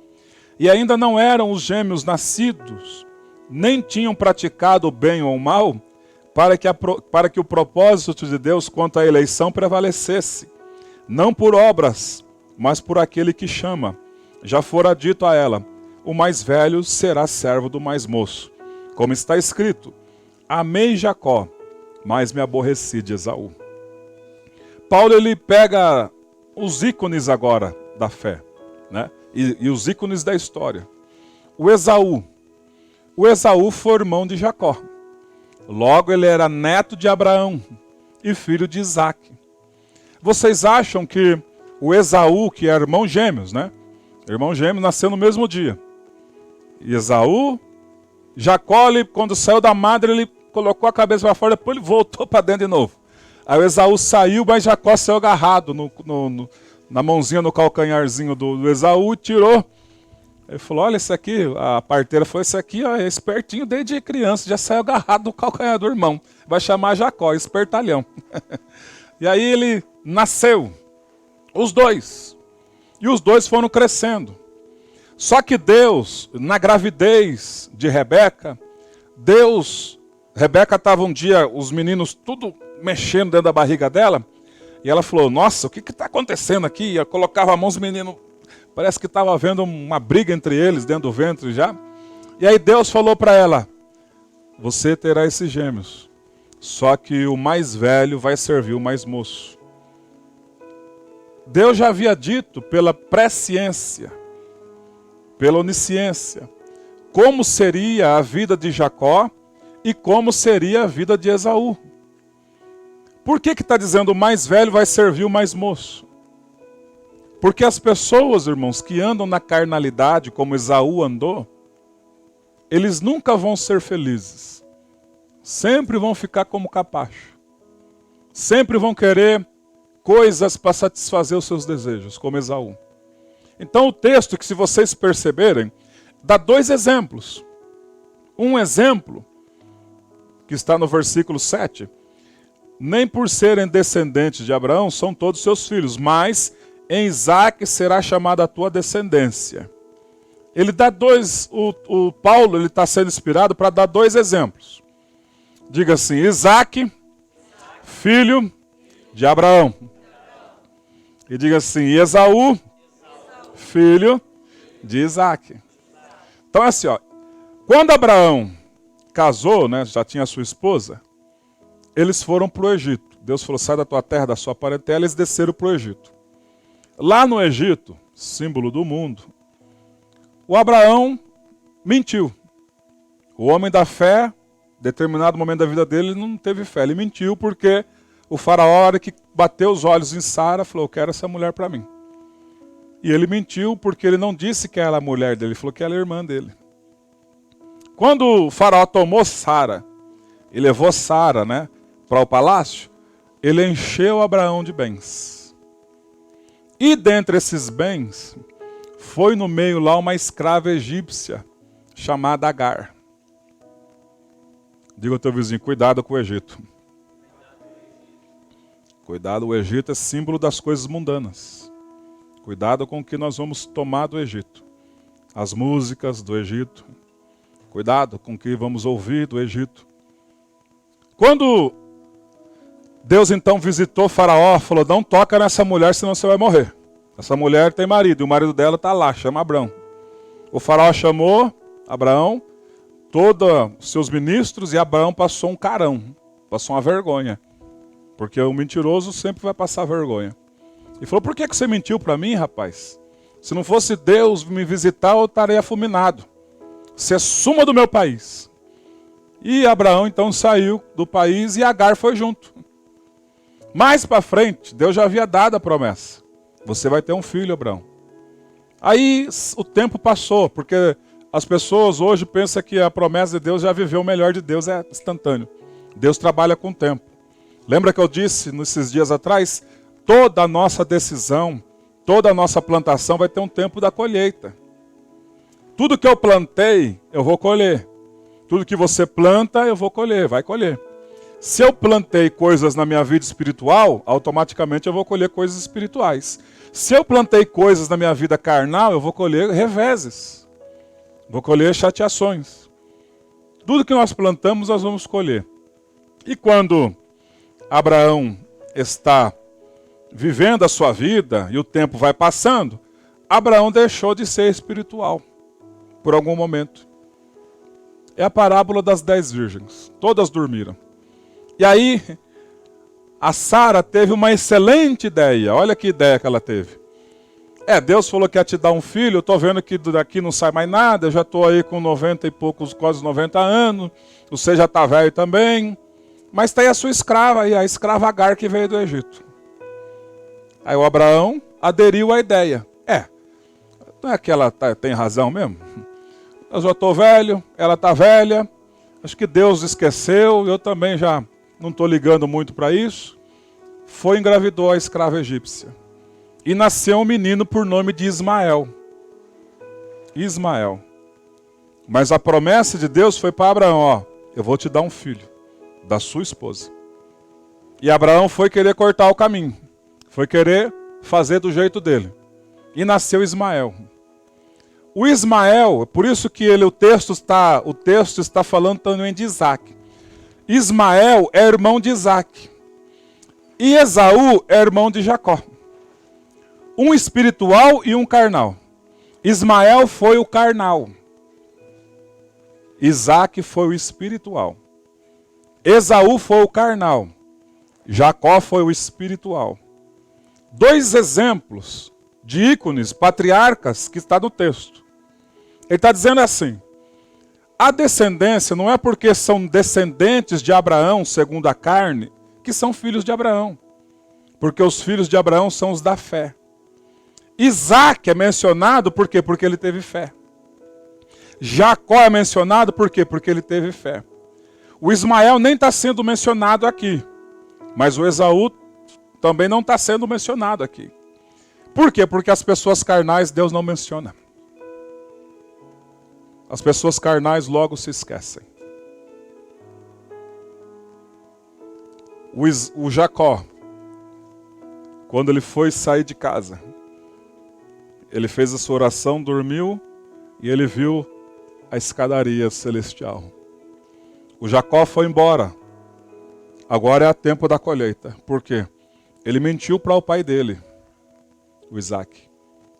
e ainda não eram os gêmeos nascidos, nem tinham praticado o bem ou o mal, para que o propósito de Deus quanto à eleição prevalecesse, não por obras, mas por aquele que chama. Já fora dito a ela, o mais velho será servo do mais moço. Como está escrito, amei Jacó, mas me aborreci de Esaú. Paulo ele pega os ícones agora da fé, né? E os ícones da história. O Esaú foi irmão de Jacó. Logo ele era neto de Abraão e filho de Isaque. Vocês acham que o Esaú, que é irmão gêmeos, né? Irmão gêmeo nasceu no mesmo dia. E Esaú, Jacó, quando saiu da madre, ele colocou a cabeça para fora, depois ele voltou para dentro de novo. Aí o Esaú saiu, mas Jacó saiu agarrado na mãozinha, no calcanharzinho do Esaú e tirou. Ele falou, olha, esse aqui, a parteira falou, esse aqui ó, é espertinho desde criança, já saiu agarrado no calcanhar do irmão. Vai chamar Jacó, espertalhão. E aí ele nasceu, os dois. E os dois foram crescendo. Só que Deus, na gravidez de Rebeca, Rebeca estava um dia, os meninos tudo mexendo dentro da barriga dela, e ela falou, nossa, o que está acontecendo aqui? E ela colocava a mão, os meninos, parece que estava havendo uma briga entre eles dentro do ventre já. E aí Deus falou para ela, você terá esses gêmeos, só que o mais velho vai servir o mais moço. Deus já havia dito pela presciência, pela onisciência, como seria a vida de Jacó e como seria a vida de Esaú. Por que está dizendo o mais velho vai servir o mais moço? Porque as pessoas, irmãos, que andam na carnalidade, como Esaú andou, eles nunca vão ser felizes. Sempre vão ficar como capacho. Sempre vão querer coisas para satisfazer os seus desejos, como Esaú. Então o texto, que se vocês perceberem, dá dois exemplos. Um exemplo, que está no versículo 7, nem por serem descendentes de Abraão são todos seus filhos, mas em Isaque será chamada a tua descendência. Ele dá dois, o Paulo ele está sendo inspirado para dar dois exemplos. Diga assim, Isaque, filho de Abraão. E diga assim, Esaú, filho de Isaque. Então é assim, ó, quando Abraão casou, né, já tinha sua esposa, eles foram para o Egito. Deus falou, sai da tua terra, da sua parentela, eles desceram para o Egito. Lá no Egito, símbolo do mundo, o Abraão mentiu. O homem da fé, determinado momento da vida dele, não teve fé. Ele mentiu porque o faraó, a hora que bateu os olhos em Sara, falou, eu quero essa mulher para mim. E ele mentiu porque ele não disse que era a mulher dele, ele falou que era a irmã dele. Quando o faraó tomou Sara e levou Sara, né, para o palácio, ele encheu Abraão de bens. E dentre esses bens, foi no meio lá uma escrava egípcia, chamada Agar. Diga ao teu vizinho, cuidado com o Egito. Cuidado, o Egito é símbolo das coisas mundanas. Cuidado com o que nós vamos tomar do Egito. As músicas do Egito. Cuidado com o que vamos ouvir do Egito. Quando Deus então visitou Faraó, falou, não toca nessa mulher, senão você vai morrer. Essa mulher tem marido, e o marido dela está lá, chama Abrão. O Faraó chamou Abraão, todos os seus ministros, e Abraão passou um carão, passou uma vergonha. Porque o mentiroso sempre vai passar vergonha. E falou, por que você mentiu para mim, rapaz? Se não fosse Deus me visitar, eu estaria fulminado. Você suma do meu país. E Abraão então saiu do país e Agar foi junto. Mais para frente, Deus já havia dado a promessa. Você vai ter um filho, Abraão. Aí o tempo passou, porque as pessoas hoje pensam que a promessa de Deus já viveu o melhor de Deus, é instantâneo. Deus trabalha com o tempo. Lembra que eu disse nesses dias atrás? Toda a nossa decisão, toda a nossa plantação vai ter um tempo da colheita. Tudo que eu plantei, eu vou colher. Tudo que você planta, eu vou colher, vai colher. Se eu plantei coisas na minha vida espiritual, automaticamente eu vou colher coisas espirituais. Se eu plantei coisas na minha vida carnal, eu vou colher reveses. Vou colher chateações. Tudo que nós plantamos, nós vamos colher. E quando Abraão está vivendo a sua vida e o tempo vai passando, Abraão deixou de ser espiritual por algum momento. É a parábola das 10 virgens. Todas dormiram. E aí, a Sara teve uma excelente ideia. Olha que ideia que ela teve. Deus falou que ia te dar um filho. Eu estou vendo que daqui não sai mais nada. Eu já estou aí com 90 e poucos, quase 90 anos. Você já está velho também. Mas está aí a sua escrava, aí, a escrava Agar que veio do Egito. Aí o Abraão aderiu à ideia. Não é que ela tem razão mesmo? Eu já estou velho, ela está velha. Acho que Deus esqueceu, eu também já não estou ligando muito para isso. Foi e engravidou a escrava egípcia. E nasceu um menino por nome de Ismael. Ismael. Mas a promessa de Deus foi para Abraão, eu vou te dar um filho, da sua esposa. E Abraão foi querer cortar o caminho. Foi querer fazer do jeito dele. E nasceu Ismael. O Ismael, por isso que o texto está falando também de Isaac. Ismael é irmão de Isaac. E Esaú é irmão de Jacó. Um espiritual e um carnal. Ismael foi o carnal. Isaac foi o espiritual. Esaú foi o carnal. Jacó foi o espiritual. 2 exemplos de ícones, patriarcas, que está no texto. Ele está dizendo assim, a descendência não é porque são descendentes de Abraão, segundo a carne, que são filhos de Abraão. Porque os filhos de Abraão são os da fé. Isaac é mencionado por quê? Porque ele teve fé. Jacó é mencionado por quê? Porque ele teve fé. O Ismael nem está sendo mencionado aqui. Mas o Esaú também não está sendo mencionado aqui. Por quê? Porque as pessoas carnais Deus não menciona. As pessoas carnais logo se esquecem. O Jacó, quando ele foi sair de casa, ele fez a sua oração, dormiu e ele viu a escadaria celestial. O Jacó foi embora. Agora é tempo da colheita. Por quê? Ele mentiu para o pai dele, o Isaac,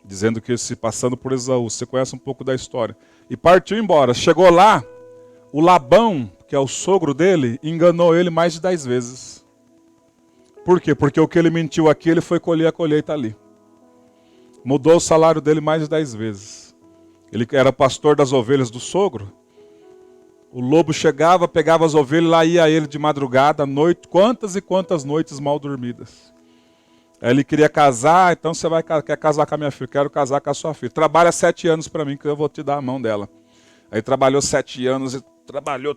dizendo que se passando por Esaú, você conhece um pouco da história, e partiu embora. Chegou lá, o Labão, que é o sogro dele, enganou ele mais de 10 vezes. Por quê? Porque o que ele mentiu aqui, ele foi colher a colheita ali. Mudou o salário dele mais de 10 vezes. Ele era pastor das ovelhas do sogro. O lobo chegava, pegava as ovelhas, lá ia ele de madrugada, noite, quantas e quantas noites mal dormidas. Aí ele queria casar, então você quer casar com a minha filha? Quero casar com a sua filha. Trabalha 7 anos para mim, que eu vou te dar a mão dela. Aí trabalhou 7 anos, e trabalhou.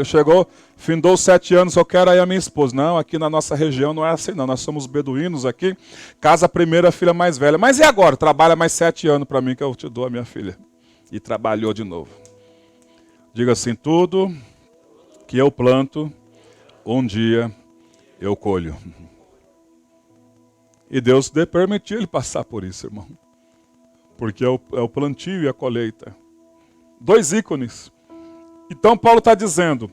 Chegou, findou 7 anos, eu quero aí a minha esposa. Não, aqui na nossa região não é assim não, nós somos beduínos aqui. Casa a primeira, filha mais velha. Mas e agora? Trabalha mais 7 anos para mim, que eu te dou a minha filha. E trabalhou de novo. Diga assim, tudo que eu planto, um dia eu colho. E Deus permitiu ele passar por isso, irmão. Porque é o plantio e a colheita. 2 ícones. Então Paulo está dizendo,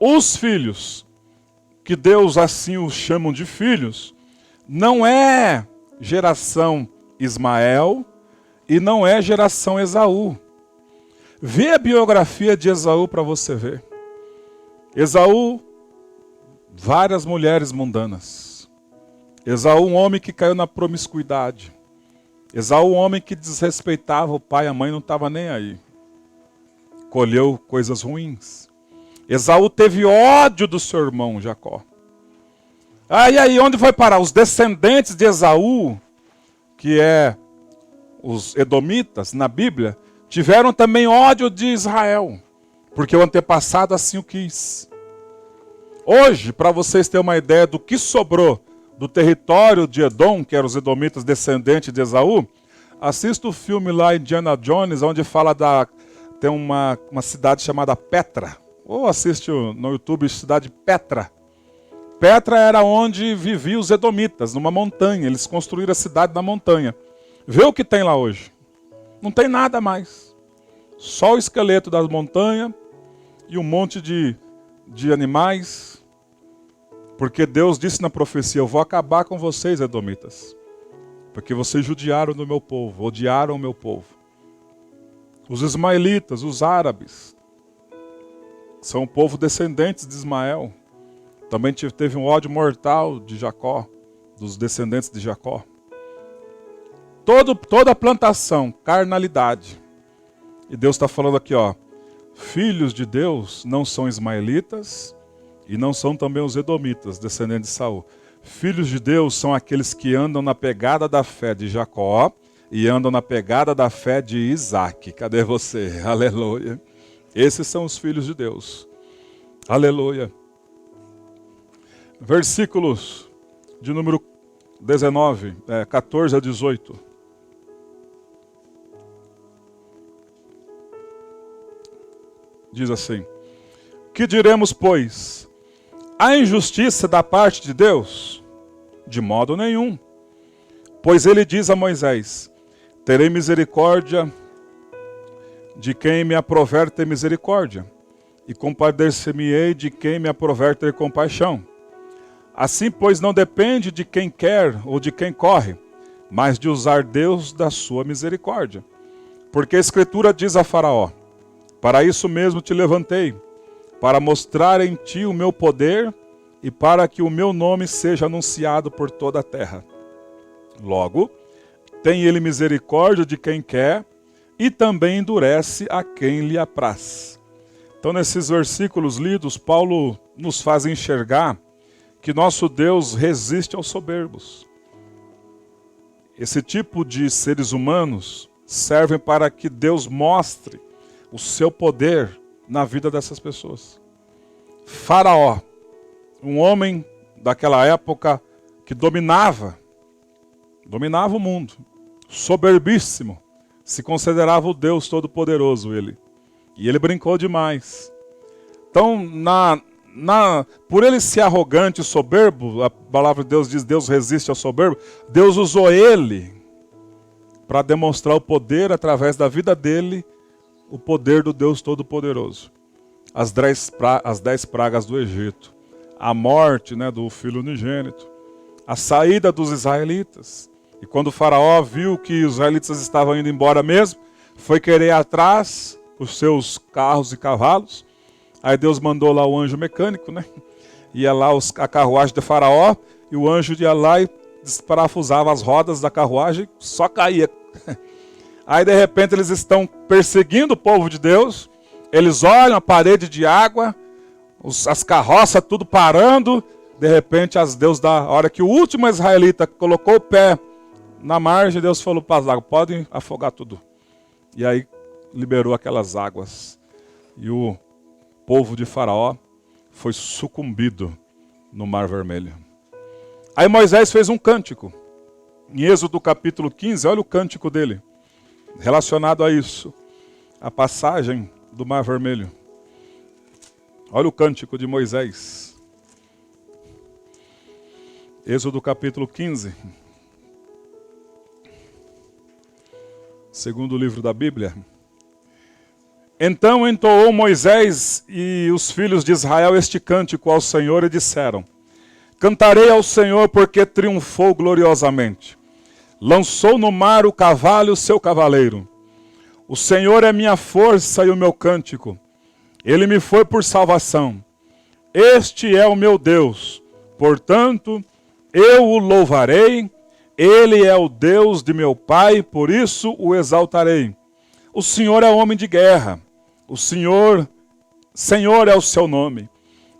os filhos, que Deus assim os chamam de filhos, não é geração Ismael e não é geração Esaú. Vê a biografia de Esaú para você ver. Esaú, várias mulheres mundanas. Esaú, um homem que caiu na promiscuidade. Esaú, um homem que desrespeitava o pai e a mãe, não estava nem aí. Colheu coisas ruins. Esaú teve ódio do seu irmão Jacó. E aí, onde foi parar? Os descendentes de Esaú, que é os edomitas na Bíblia, tiveram também ódio de Israel, porque o antepassado assim o quis. Hoje, para vocês terem uma ideia do que sobrou do território de Edom, que eram os edomitas descendentes de Esaú, assista o filme lá, Indiana Jones, onde fala tem uma cidade chamada Petra. Ou assiste no YouTube, cidade Petra. Petra era onde viviam os edomitas, numa montanha. Eles construíram a cidade na montanha. Vê o que tem lá hoje. Não tem nada mais. Só o esqueleto das montanhas e um monte de animais. Porque Deus disse na profecia, eu vou acabar com vocês, edomitas. Porque vocês judiaram do meu povo, odiaram o meu povo. Os ismaelitas, os árabes, são o povo descendentes de Ismael. Também teve um ódio mortal de Jacó, dos descendentes de Jacó. Toda a plantação, carnalidade. E Deus está falando aqui, filhos de Deus não são ismaelitas e não são também os edomitas, descendentes de Saul. Filhos de Deus são aqueles que andam na pegada da fé de Jacó e andam na pegada da fé de Isaac. Cadê você? Aleluia. Esses são os filhos de Deus. Aleluia. Versículos de número 19, 14 a 18. Diz assim: que diremos, pois? Há injustiça da parte de Deus? De modo nenhum. Pois ele diz a Moisés: terei misericórdia de quem me aprover ter misericórdia, e compadecer-me-ei de quem me aprover ter compaixão. Assim, pois, não depende de quem quer ou de quem corre, mas de usar Deus da sua misericórdia. Porque a Escritura diz a Faraó: para isso mesmo te levantei, para mostrar em ti o meu poder e para que o meu nome seja anunciado por toda a terra. Logo, tem ele misericórdia de quem quer e também endurece a quem lhe apraz. Então, nesses versículos lidos, Paulo nos faz enxergar que nosso Deus resiste aos soberbos. Esse tipo de seres humanos servem para que Deus mostre o seu poder na vida dessas pessoas. Faraó, um homem daquela época que dominava o mundo, soberbíssimo, se considerava o Deus Todo-Poderoso ele. E ele brincou demais. Então, por ele ser arrogante e soberbo, a palavra de Deus diz, Deus resiste ao soberbo, Deus usou ele para demonstrar o poder através da vida dele, o poder do Deus Todo-Poderoso. As 10 pragas do Egito, a morte, do filho unigênito, a saída dos israelitas. E quando o Faraó viu que os israelitas estavam indo embora mesmo, foi querer ir atrás os seus carros e cavalos. Aí Deus mandou lá o anjo mecânico, Ia lá a carruagem de Faraó, e o anjo ia lá e desparafusava as rodas da carruagem, só caía. Aí de repente eles estão perseguindo o povo de Deus, eles olham a parede de água, as carroças tudo parando, de repente a hora que o último israelita colocou o pé na margem, Deus falou para as águas: podem afogar tudo. E aí liberou aquelas águas. E o povo de Faraó foi sucumbido no Mar Vermelho. Aí Moisés fez um cântico. Em Êxodo capítulo 15, olha o cântico dele, relacionado a isso. A passagem do Mar Vermelho. Olha o cântico de Moisés. Êxodo capítulo 15. Segundo livro da Bíblia. Então entoou Moisés e os filhos de Israel este cântico ao Senhor e disseram: Cantarei ao Senhor porque triunfou gloriosamente. Lançou no mar o cavalo e o seu cavaleiro. O Senhor é minha força e o meu cântico. Ele me foi por salvação. Este é o meu Deus. Portanto, eu o louvarei. Ele é o Deus de meu pai, por isso o exaltarei. O Senhor é homem de guerra. O Senhor é o seu nome.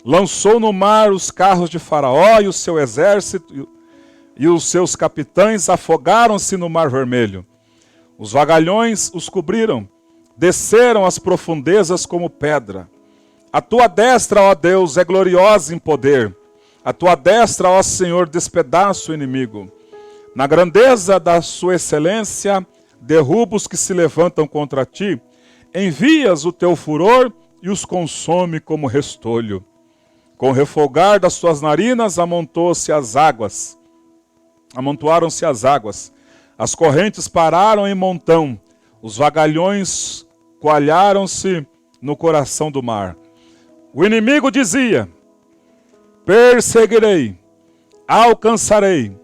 Lançou no mar os carros de Faraó e o seu exército, e os seus capitães afogaram-se no mar vermelho. Os vagalhões os cobriram, desceram às profundezas como pedra. A tua destra, ó Deus, é gloriosa em poder. A tua destra, ó Senhor, despedaça o inimigo. Na grandeza da sua excelência, derruba os que se levantam contra ti. Envias o teu furor e os consome como restolho. Com o refolgar das suas narinas amontoaram-se as águas. As correntes pararam em montão. Os vagalhões coalharam-se no coração do mar. O inimigo dizia: perseguirei, alcançarei,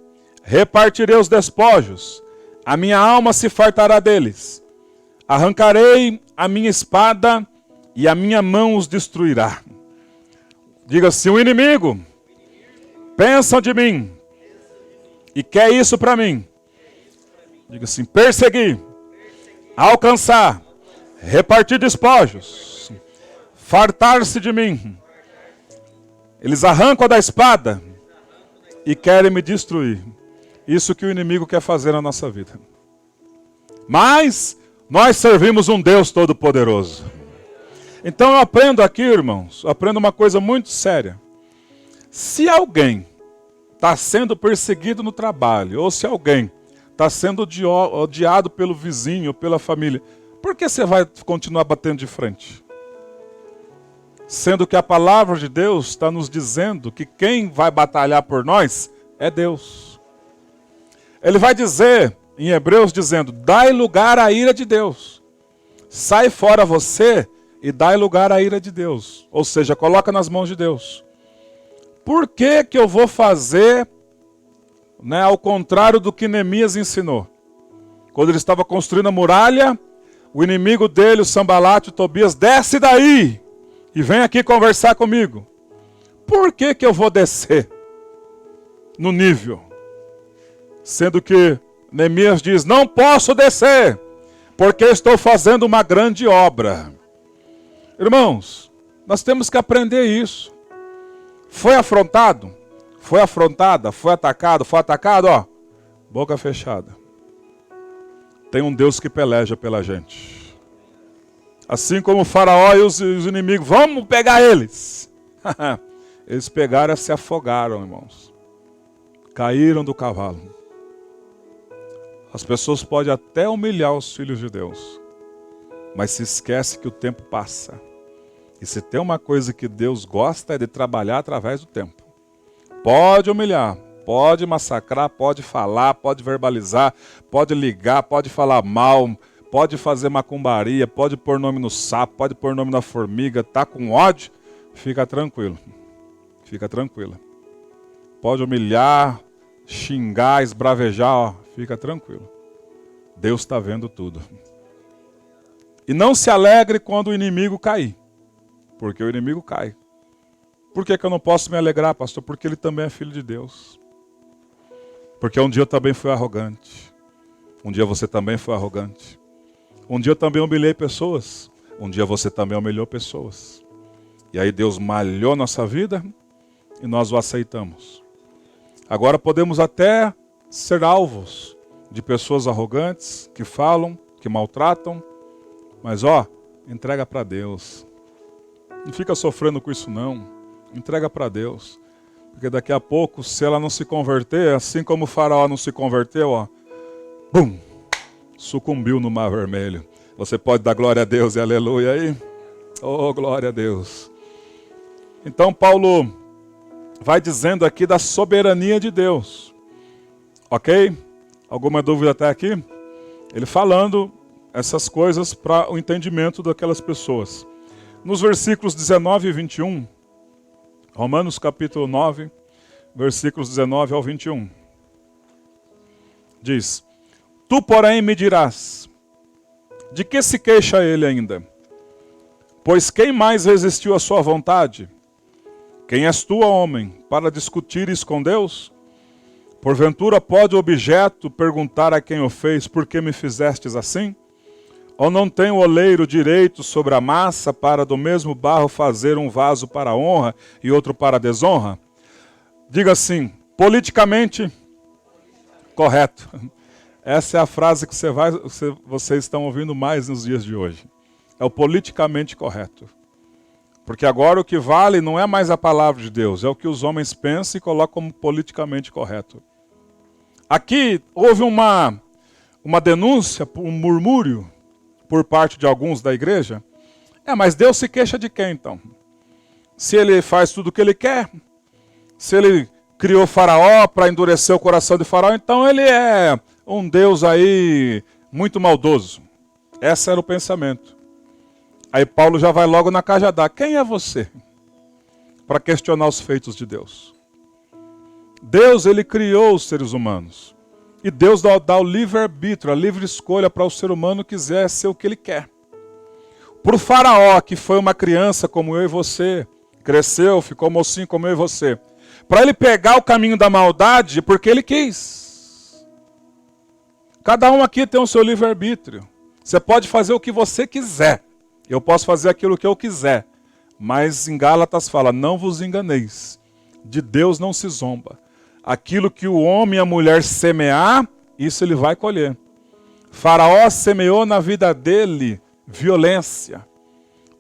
repartirei os despojos, a minha alma se fartará deles. Arrancarei a minha espada e a minha mão os destruirá. Diga assim: o inimigo pensa de mim e quer isso para mim. Diga assim: perseguir, alcançar, repartir despojos, fartar-se de mim. Eles arrancam da espada e querem me destruir. Isso que o inimigo quer fazer na nossa vida. Mas nós servimos um Deus Todo-Poderoso. Então eu aprendo aqui, irmãos, uma coisa muito séria. Se alguém está sendo perseguido no trabalho, ou se alguém está sendo odiado pelo vizinho, pela família, por que você vai continuar batendo de frente? Sendo que a palavra de Deus está nos dizendo que quem vai batalhar por nós é Deus. Ele vai dizer, em Hebreus, dizendo: dai lugar à ira de Deus. Sai fora você e dai lugar à ira de Deus. Ou seja, coloca nas mãos de Deus. Por que eu vou fazer, ao contrário do que Neemias ensinou? Quando ele estava construindo a muralha, o inimigo dele, o Sambalate, o Tobias: desce daí e vem aqui conversar comigo. Por que eu vou descer no nível? Sendo que Neemias diz: não posso descer, porque estou fazendo uma grande obra. Irmãos, nós temos que aprender isso. Foi afrontado? Foi afrontada? Foi atacado? Foi atacado? Ó, boca fechada. Tem um Deus que peleja pela gente. Assim como o Faraó e os inimigos, vamos pegar eles. Eles pegaram e se afogaram, irmãos. Caíram do cavalo. As pessoas podem até humilhar os filhos de Deus, mas se esquece que o tempo passa. E se tem uma coisa que Deus gosta é de trabalhar através do tempo. Pode humilhar, pode massacrar, pode falar, pode verbalizar, pode ligar, pode falar mal, pode fazer macumbaria, pode pôr nome no sapo, pode pôr nome na formiga, tá com ódio, fica tranquilo. Fica tranquila. Pode humilhar, xingar, esbravejar, ó, fica tranquilo. Deus está vendo tudo. E não se alegre quando o inimigo cair. Porque o inimigo cai. Por que eu não posso me alegrar, pastor? Porque ele também é filho de Deus. Porque um dia eu também fui arrogante. Um dia você também foi arrogante. Um dia eu também humilhei pessoas. Um dia você também humilhou pessoas. E aí Deus malhou nossa vida e nós o aceitamos. Agora podemos até ser alvos de pessoas arrogantes, que falam, que maltratam. Mas entrega para Deus. Não fica sofrendo com isso não. Entrega para Deus. Porque daqui a pouco, se ela não se converter, assim como o Faraó não se converteu, bum, sucumbiu no Mar Vermelho. Você pode dar glória a Deus e aleluia aí? Oh, glória a Deus. Então Paulo vai dizendo aqui da soberania de Deus. Ok? Alguma dúvida até aqui? Ele falando essas coisas para o entendimento daquelas pessoas. Nos versículos 19 e 21, Romanos capítulo 9, versículos 19 ao 21, diz: Tu, porém, me dirás, de que se queixa ele ainda? Pois quem mais resistiu à sua vontade? Quem és tu, homem, para discutires com Deus? Porventura pode o objeto perguntar a quem o fez, por que me fizestes assim? Ou não tem o oleiro direito sobre a massa para do mesmo barro fazer um vaso para honra e outro para desonra? Diga assim, politicamente correto. Essa é a frase que vocês estão ouvindo mais nos dias de hoje. É o politicamente correto. Porque agora o que vale não é mais a palavra de Deus, é o que os homens pensam e colocam como politicamente correto. Aqui houve uma denúncia, um murmúrio por parte de alguns da igreja. Mas Deus se queixa de quem então? Se ele faz tudo o que ele quer, se ele criou Faraó para endurecer o coração de Faraó, então ele é um Deus aí muito maldoso. Esse era o pensamento. Aí Paulo já vai logo na cajadada. Quem é você para questionar os feitos de Deus? Deus, ele criou os seres humanos. E Deus dá o livre-arbítrio, a livre escolha para o ser humano quiser ser o que ele quer. Para o Faraó, que foi uma criança como eu e você, cresceu, ficou mocinho como eu e você, para ele pegar o caminho da maldade, porque ele quis. Cada um aqui tem o seu livre-arbítrio. Você pode fazer o que você quiser. Eu posso fazer aquilo que eu quiser. Mas em Gálatas fala, não vos enganeis. De Deus não se zomba. Aquilo que o homem e a mulher semear, isso ele vai colher. Faraó semeou na vida dele violência.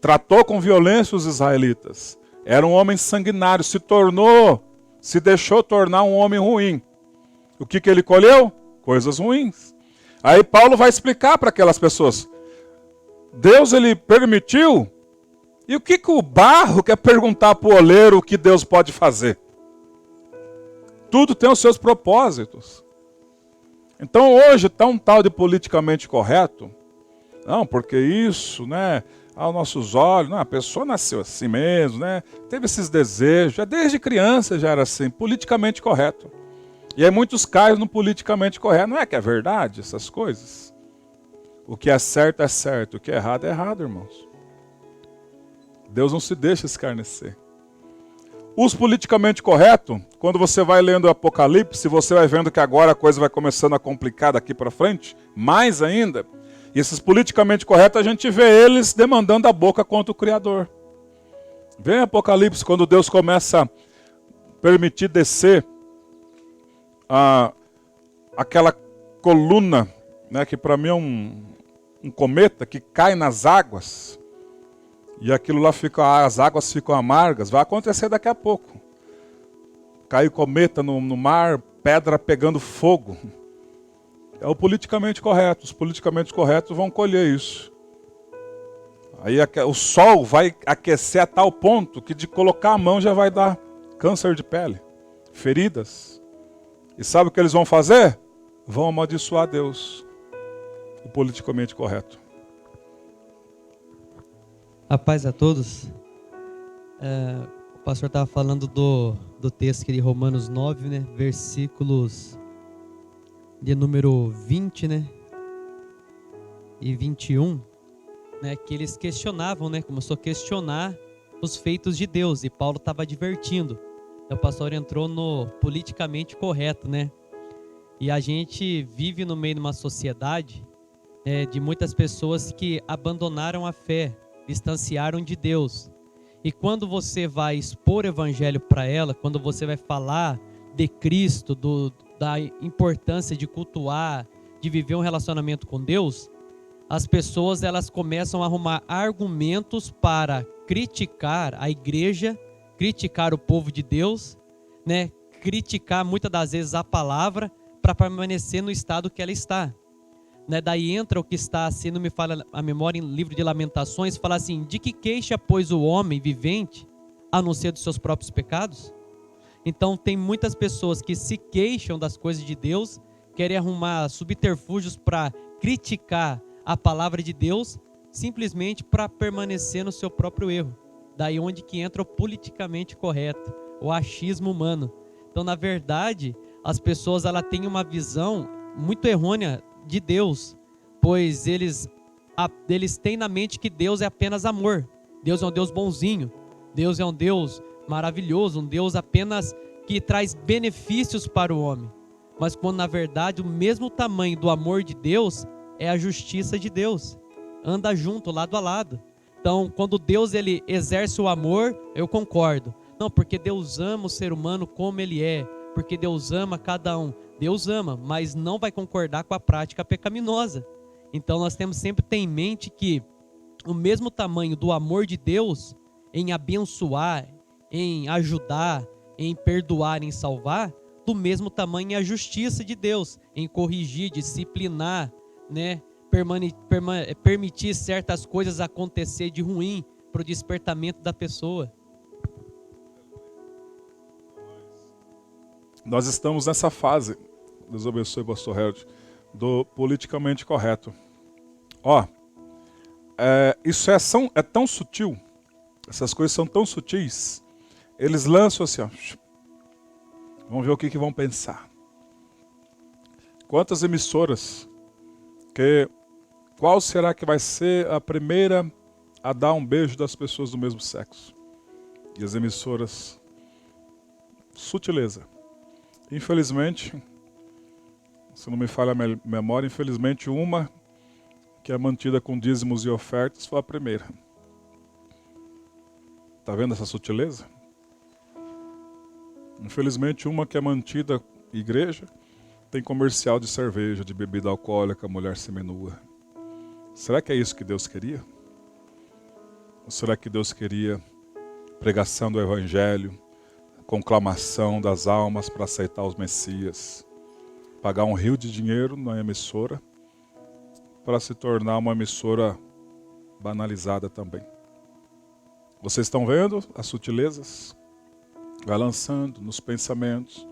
Tratou com violência os israelitas. Era um homem sanguinário. Se deixou tornar um homem ruim. O que ele colheu? Coisas ruins. Aí Paulo vai explicar para aquelas pessoas. Deus, ele permitiu. E o que o barro quer perguntar para o oleiro o que Deus pode fazer? Tudo tem os seus propósitos. Então hoje está um tal de politicamente correto. Não, porque isso, né? Aos nossos olhos, não, a pessoa nasceu assim mesmo, né? Teve esses desejos, já desde criança já era assim, politicamente correto. E aí muitos caem no politicamente correto. Não é que é verdade essas coisas? O que é certo, o que é errado, irmãos. Deus não se deixa escarnecer. Os politicamente corretos, quando você vai lendo o Apocalipse, você vai vendo que agora a coisa vai começando a complicar daqui para frente, mais ainda. E esses politicamente corretos, a gente vê eles demandando a boca contra o Criador. Vem Apocalipse, quando Deus começa a permitir descer aquela coluna, né, que para mim é um cometa que cai nas águas. E aquilo lá as águas ficam amargas. Vai acontecer daqui a pouco. Cai o cometa no mar, pedra pegando fogo. É o politicamente correto. Os politicamente corretos vão colher isso. Aí o sol vai aquecer a tal ponto que de colocar a mão já vai dar câncer de pele, feridas. E sabe o que eles vão fazer? Vão amaldiçoar Deus. O politicamente correto. A paz a todos. O pastor estava falando do texto aqui de Romanos 9, né? Versículos de número 20, né? E 21, né? Que eles questionavam, né? Começou a questionar os feitos de Deus. E Paulo estava advertindo. Então, o pastor entrou no politicamente correto, né? E a gente vive no meio de uma sociedade de muitas pessoas que abandonaram a fé, distanciaram de Deus. E quando você vai expor o evangelho para ela, quando você vai falar de Cristo, da importância de cultuar, de viver um relacionamento com Deus, as pessoas elas começam a arrumar argumentos para criticar a igreja, criticar o povo de Deus, né? Criticar muitas das vezes a palavra para permanecer no estado que ela está. Né? Daí entra o que está, se não me falha a memória, em livro de Lamentações, fala assim, de que queixa, pois, o homem vivente, a não ser dos seus próprios pecados? Então tem muitas pessoas que se queixam das coisas de Deus, querem arrumar subterfúgios para criticar a palavra de Deus simplesmente para permanecer no seu próprio erro. Daí onde que entra o politicamente correto, o achismo humano. Então, na verdade, as pessoas têm uma visão muito errônea de Deus, pois eles têm na mente que Deus é apenas amor. Deus é um Deus bonzinho. Deus é um Deus maravilhoso, um Deus apenas que traz benefícios para o homem. Mas quando na verdade o mesmo tamanho do amor de Deus é a justiça de Deus. Anda junto, lado a lado. Então, quando Deus ele exerce o amor, eu concordo. Não, porque Deus ama o ser humano como ele é, porque Deus ama cada um. Deus ama, mas não vai concordar com a prática pecaminosa. Então, nós temos sempre ter em mente que o mesmo tamanho do amor de Deus em abençoar, em ajudar, em perdoar, em salvar, do mesmo tamanho é a justiça de Deus em corrigir, disciplinar, né? Permitir certas coisas acontecer de ruim para o despertamento da pessoa. Nós estamos nessa fase, Deus abençoe, pastor Harold, do politicamente correto. Isso é tão sutil, essas coisas são tão sutis, eles lançam assim, vamos ver o que vão pensar. Quantas emissoras, qual será que vai ser a primeira a dar um beijo das pessoas do mesmo sexo? E as emissoras, sutileza. Infelizmente, se não me falha a memória, infelizmente uma que é mantida com dízimos e ofertas foi a primeira. Está vendo essa sutileza? Infelizmente uma que é mantida igreja tem comercial de cerveja, de bebida alcoólica, mulher seminua. Será que é isso que Deus queria? Ou será que Deus queria pregação do evangelho, conclamação das almas para aceitar os Messias, pagar um rio de dinheiro na emissora para se tornar uma emissora banalizada também? Vocês estão vendo as sutilezas? Vai lançando nos pensamentos,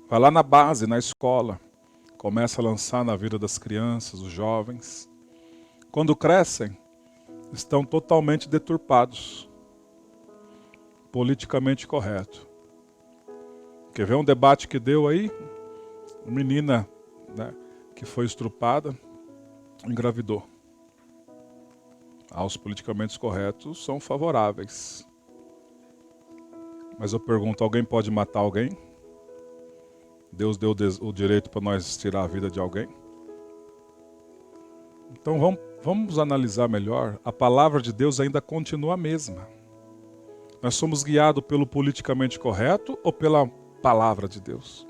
vai lá na base, na escola, começa a lançar na vida das crianças, dos jovens. Quando crescem, estão totalmente deturpados, politicamente correto. Quer ver um debate que deu aí? Uma menina, né, que foi estrupada, engravidou. Os politicamente corretos são favoráveis. Mas eu pergunto, alguém pode matar alguém? Deus deu o direito para nós tirar a vida de alguém? Então vamos analisar melhor. A palavra de Deus ainda continua a mesma. Nós somos guiados pelo politicamente correto ou pela palavra de Deus?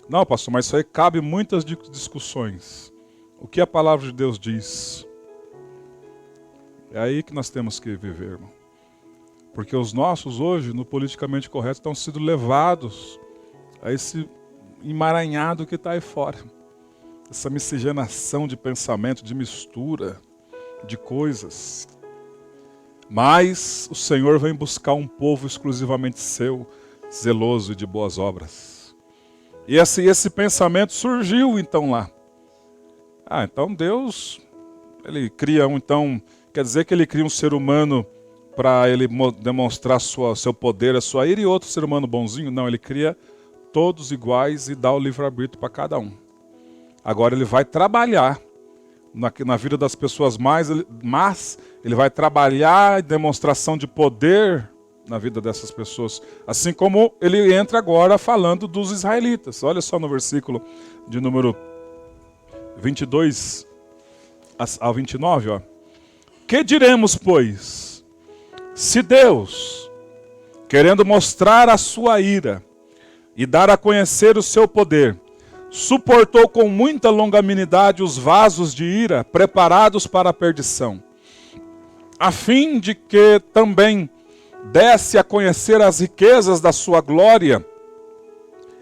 Não, pastor, mas isso aí cabe muitas discussões. O que a palavra de Deus diz? É aí que nós temos que viver, irmão. Porque os nossos hoje, no politicamente correto, estão sendo levados a esse emaranhado que está aí fora. Essa miscigenação de pensamento, de mistura de coisas. Mas o Senhor vem buscar um povo exclusivamente seu, zeloso e de boas obras. E esse pensamento surgiu então lá. Então Deus, ele cria quer dizer que ele cria um ser humano para ele demonstrar seu poder, a sua ira, e outro ser humano bonzinho? Não, ele cria todos iguais e dá o livre-arbítrio para cada um. Agora ele vai trabalhar na vida das pessoas mas ele vai trabalhar em demonstração de poder na vida dessas pessoas. Assim como ele entra agora falando dos israelitas. Olha só no versículo de número 22 ao 29. Que diremos, pois? Se Deus, querendo mostrar a sua ira e dar a conhecer o seu poder, suportou com muita longanimidade os vasos de ira preparados para a perdição, a fim de que também desse a conhecer as riquezas da sua glória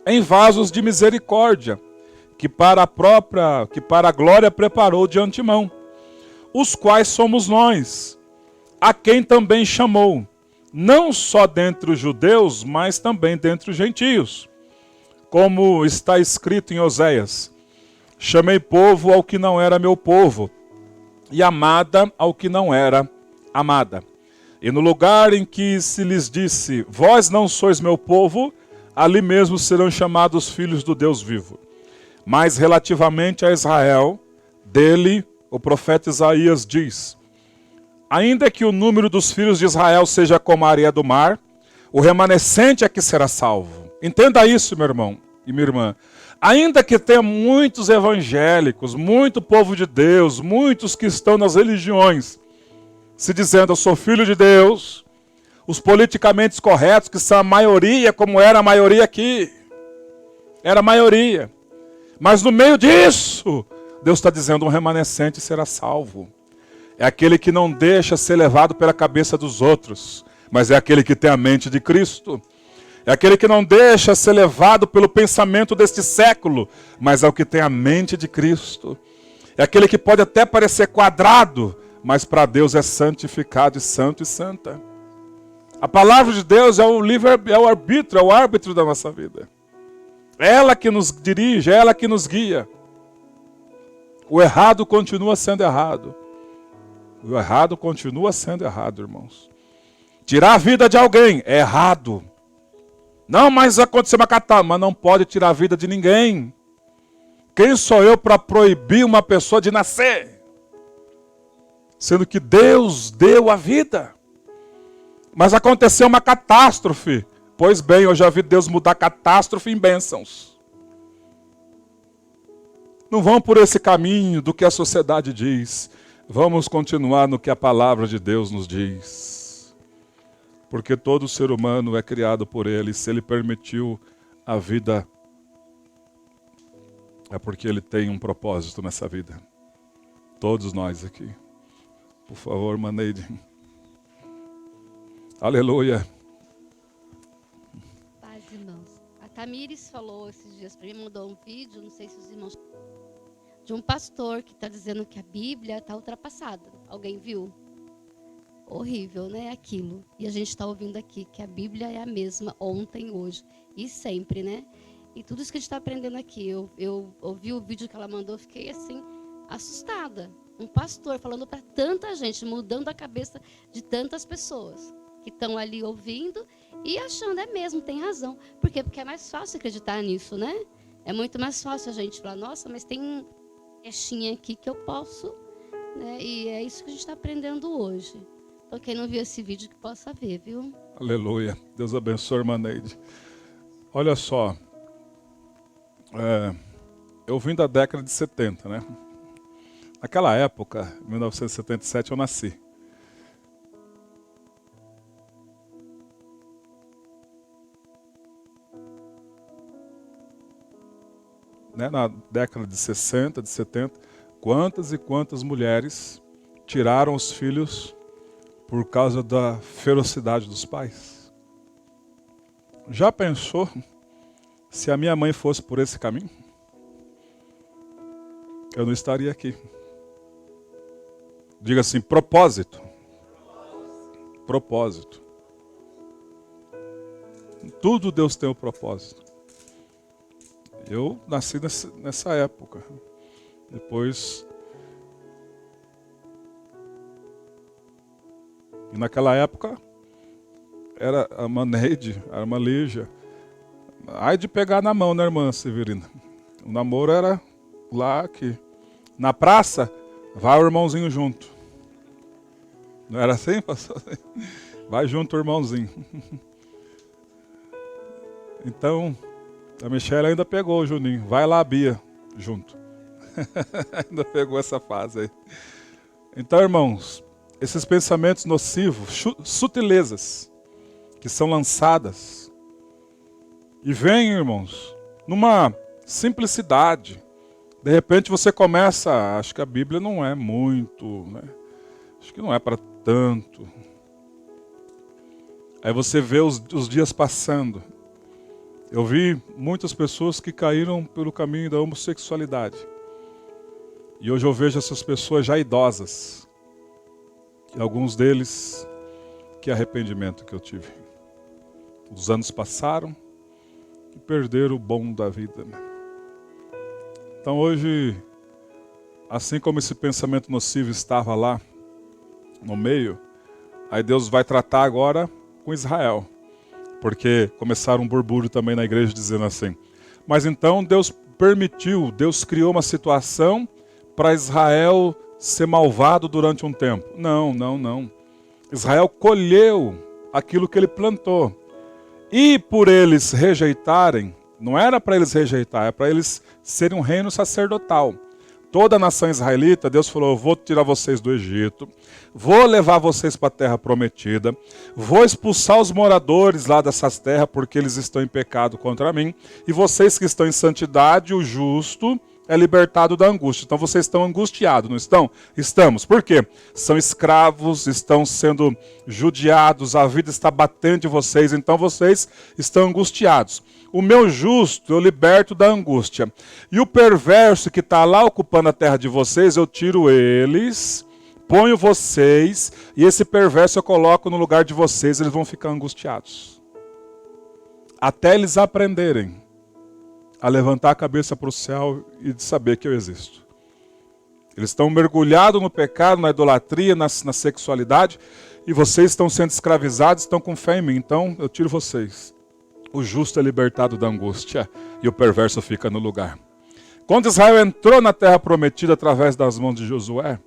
em vasos de misericórdia, que para a glória preparou de antemão, os quais somos nós, a quem também chamou, não só dentre os judeus, mas também dentre os gentios. Como está escrito em Oséias: chamei povo ao que não era meu povo, e amada ao que não era amada. E no lugar em que se lhes disse, vós não sois meu povo, ali mesmo serão chamados filhos do Deus vivo. Mas relativamente a Israel, dele o profeta Isaías diz, ainda que o número dos filhos de Israel seja como a areia do mar, o remanescente é que será salvo. Entenda isso, meu irmão e minha irmã. Ainda que tenha muitos evangélicos, muito povo de Deus, muitos que estão nas religiões, se dizendo, eu sou filho de Deus, os politicamente corretos, que são a maioria, como era a maioria aqui, era a maioria. Mas no meio disso, Deus está dizendo, um remanescente será salvo. É aquele que não deixa ser levado pela cabeça dos outros, mas é aquele que tem a mente de Cristo. É aquele que não deixa ser levado pelo pensamento deste século, mas é o que tem a mente de Cristo. É aquele que pode até parecer quadrado, mas para Deus é santificado e santo e santa. A palavra de Deus é o arbítrio, é o árbitro da nossa vida. É ela que nos dirige, é ela que nos guia. O errado continua sendo errado. O errado continua sendo errado, irmãos. Tirar a vida de alguém é errado. Não, mas aconteceu uma catástrofe, mas não pode tirar a vida de ninguém. Quem sou eu para proibir uma pessoa de nascer? Sendo que Deus deu a vida. Mas aconteceu uma catástrofe. Pois bem, eu já vi Deus mudar catástrofe em bênçãos. Não vão por esse caminho do que a sociedade diz. Vamos continuar no que a palavra de Deus nos diz. Porque todo ser humano é criado por Ele. Se Ele permitiu a vida, é porque Ele tem um propósito nessa vida. Todos nós aqui. Por favor, Maneide. Aleluia. Paz, irmãos. A Tamires falou esses dias para mim, mandou um vídeo, não sei se os irmãos... de um pastor que está dizendo que a Bíblia está ultrapassada. Alguém viu? Horrível, né? Aquilo. E a gente está ouvindo aqui que a Bíblia é a mesma ontem, hoje e sempre, né? E tudo isso que a gente está aprendendo aqui. Eu ouvi o vídeo que ela mandou, fiquei assim, assustada. Um pastor falando para tanta gente, mudando a cabeça de tantas pessoas que estão ali ouvindo e achando, é mesmo, tem razão. Por quê? Porque é mais fácil acreditar nisso, né? É muito mais fácil a gente falar, nossa, mas tem um peixinho aqui que eu posso, né? E é isso que a gente está aprendendo hoje. Então, quem não viu esse vídeo, que possa ver, viu? Aleluia. Deus abençoe, irmã Neide. Olha só. Eu vim da década de 70, né? Naquela época, 1977, eu nasci. Né? Na década de 60, de 70, quantas e quantas mulheres tiraram os filhos por causa da ferocidade dos pais? Já pensou se a minha mãe fosse por esse caminho? Eu não estaria aqui. Diga assim, propósito. Propósito. Tudo Deus tem um propósito. Eu nasci nessa época. Depois... E naquela época, era a irmã Neide, a irmã Lígia. Ai de pegar na mão, né, irmã Severina? O namoro era lá que... Na praça, vai o irmãozinho junto. Não era assim, pastor? Vai junto o irmãozinho. Então, a Michelle ainda pegou o Juninho. Vai lá, Bia, junto. Ainda pegou essa fase aí. Então, irmãos... Esses pensamentos nocivos, sutilezas, que são lançadas, e vêm, irmãos, numa simplicidade. De repente você começa, acho que a Bíblia não é muito, né? Acho que não é para tanto. Aí você vê os dias passando. Eu vi muitas pessoas que caíram pelo caminho da homossexualidade. E hoje eu vejo essas pessoas já idosas. E alguns deles, que arrependimento que eu tive. Os anos passaram e perderam o bom da vida. Então hoje assim como esse pensamento nocivo estava lá no meio, aí Deus vai tratar agora com Israel. Porque começaram um burburinho também na igreja dizendo assim. Mas então Deus permitiu, Deus criou uma situação para Israel ser malvado durante um tempo. Não, não, não. Israel colheu aquilo que ele plantou. E por eles rejeitarem, não era para eles rejeitar, é para eles serem um reino sacerdotal. Toda a nação israelita, Deus falou, eu vou tirar vocês do Egito, vou levar vocês para a terra prometida, vou expulsar os moradores lá dessas terras porque eles estão em pecado contra mim, e vocês que estão em santidade, o justo é libertado da angústia. Então vocês estão angustiados, não estão? Estamos. Por quê? São escravos, estão sendo judiados, a vida está batendo em vocês, então vocês estão angustiados. O meu justo eu liberto da angústia. E o perverso que está lá ocupando a terra de vocês, eu tiro eles, ponho vocês, e esse perverso eu coloco no lugar de vocês, eles vão ficar angustiados. Até eles aprenderem a levantar a cabeça para o céu e de saber que eu existo. Eles estão mergulhados no pecado, na idolatria, na sexualidade, e vocês estão sendo escravizados, estão com fé em mim, então eu tiro vocês. O justo é libertado da angústia e o perverso fica no lugar. Quando Israel entrou na terra prometida através das mãos de Josué,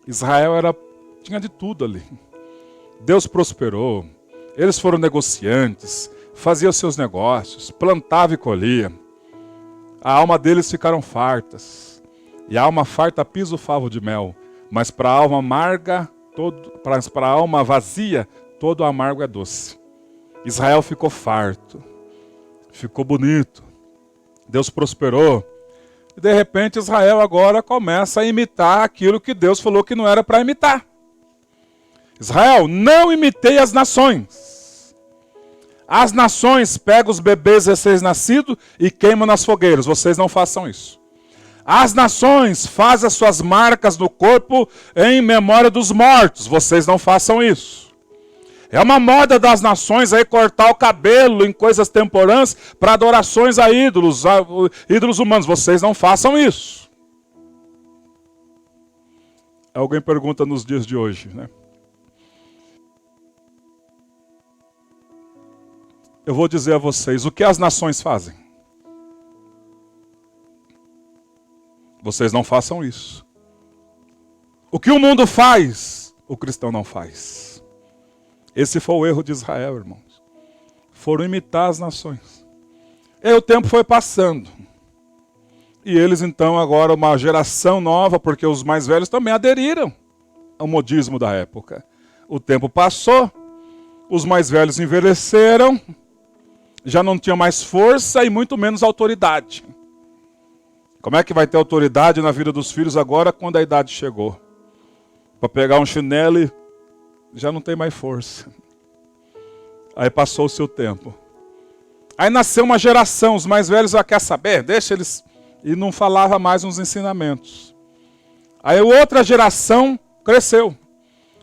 Israel tinha de tudo ali. Deus prosperou, eles foram negociantes, faziam seus negócios, plantavam e colhiam. A alma deles ficaram fartas. E a alma farta pisa o favo de mel, mas para a alma amarga, para a alma vazia, todo amargo é doce. Israel ficou farto, ficou bonito, Deus prosperou, e de repente Israel agora começa a imitar aquilo que Deus falou que não era para imitar. Israel, não imitei as nações. As nações pegam os bebês recém-nascidos e queimam nas fogueiras, vocês não façam isso. As nações fazem as suas marcas no corpo em memória dos mortos, vocês não façam isso. É uma moda das nações aí cortar o cabelo em coisas temporãs para adorações a ídolos humanos. Vocês não façam isso. Alguém pergunta nos dias de hoje, né? Eu vou dizer a vocês, o que as nações fazem? Vocês não façam isso. O que o mundo faz, o cristão não faz. Esse foi o erro de Israel, irmãos. Foram imitar as nações. E o tempo foi passando. E eles então agora, uma geração nova, porque os mais velhos também aderiram ao modismo da época. O tempo passou, os mais velhos envelheceram, já não tinham mais força e muito menos autoridade. Como é que vai ter autoridade na vida dos filhos agora quando a idade chegou? Para pegar um chinelo e já não tem mais força. Aí passou o seu tempo. Aí nasceu uma geração, os mais velhos já quer saber, deixa eles... E não falava mais nos ensinamentos. Aí outra geração cresceu.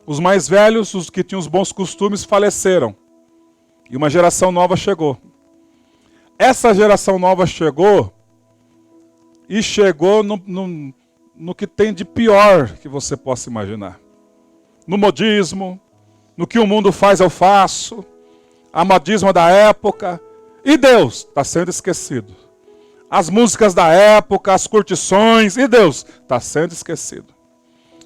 Os mais velhos, os que tinham os bons costumes, faleceram. E uma geração nova chegou. Essa geração nova chegou e chegou no que tem de pior que você possa imaginar. No modismo, no que o mundo faz eu faço, a modismo da época, e Deus está sendo esquecido. As músicas da época, as curtições, e Deus está sendo esquecido.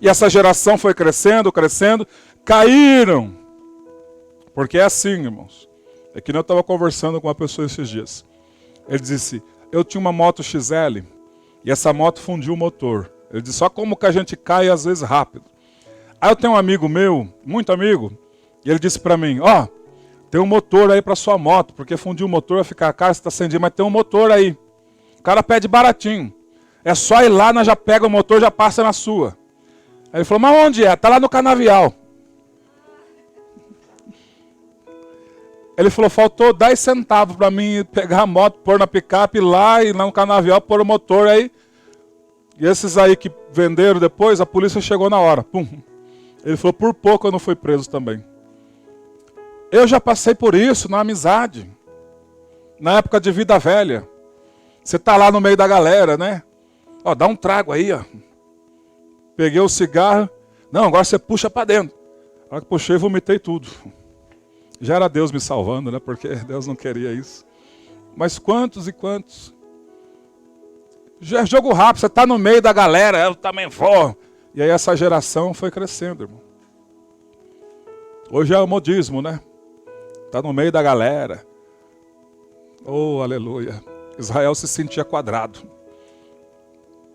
E essa geração foi crescendo, crescendo, caíram. Porque é assim, irmãos. É que nem eu estava conversando com uma pessoa esses dias. Ele disse, eu tinha uma moto XL, e essa moto fundiu o motor. Ele disse, só como que a gente cai às vezes rápido. Aí eu tenho um amigo meu, muito amigo, e ele disse para mim, ó, tem um motor aí para sua moto, porque fundir o motor vai ficar caro, você está sem dinheiro, mas tem um motor aí. O cara pede baratinho. É só ir lá, nós já pega o motor, já passa na sua. Aí ele falou, mas onde é? Está lá no canavial. Ele falou, faltou 10 centavos para mim pegar a moto, pôr na picape lá e lá no canavial, pôr o motor aí. E esses aí que venderam depois, a polícia chegou na hora. Pum. Ele falou, por pouco eu não fui preso também. Eu já passei por isso na amizade. Na época de vida velha. Você está lá no meio da galera, né? Ó, dá um trago aí, ó. Peguei o cigarro. Não, agora você puxa para dentro. A hora que puxei, vomitei tudo. Já era Deus me salvando, né? Porque Deus não queria isso. Mas quantos e quantos? Já é jogo rápido, você está no meio da galera, eu também vou. E aí essa geração foi crescendo, irmão. Hoje é o modismo, né? Está no meio da galera. Oh, aleluia. Israel se sentia quadrado.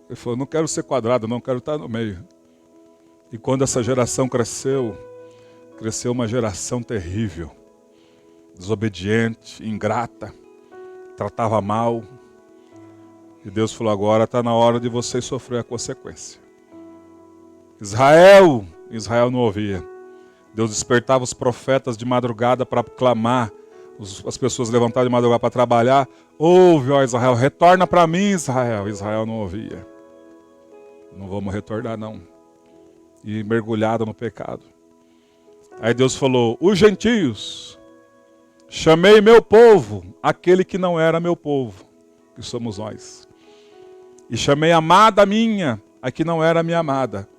Ele falou, não quero ser quadrado, não, quero estar no meio. E quando essa geração cresceu uma geração terrível. Desobediente, ingrata, tratava mal. E Deus falou, agora está na hora de vocês sofrer a consequência. Israel não ouvia. Deus despertava os profetas de madrugada para clamar. As pessoas levantaram de madrugada para trabalhar. Ouve, ó Israel, retorna para mim, Israel. Israel não ouvia. Não vamos retornar, não. E mergulhado no pecado. Aí Deus falou, os gentios, chamei meu povo, aquele que não era meu povo, que somos nós. E chamei amada minha, a que não era minha amada,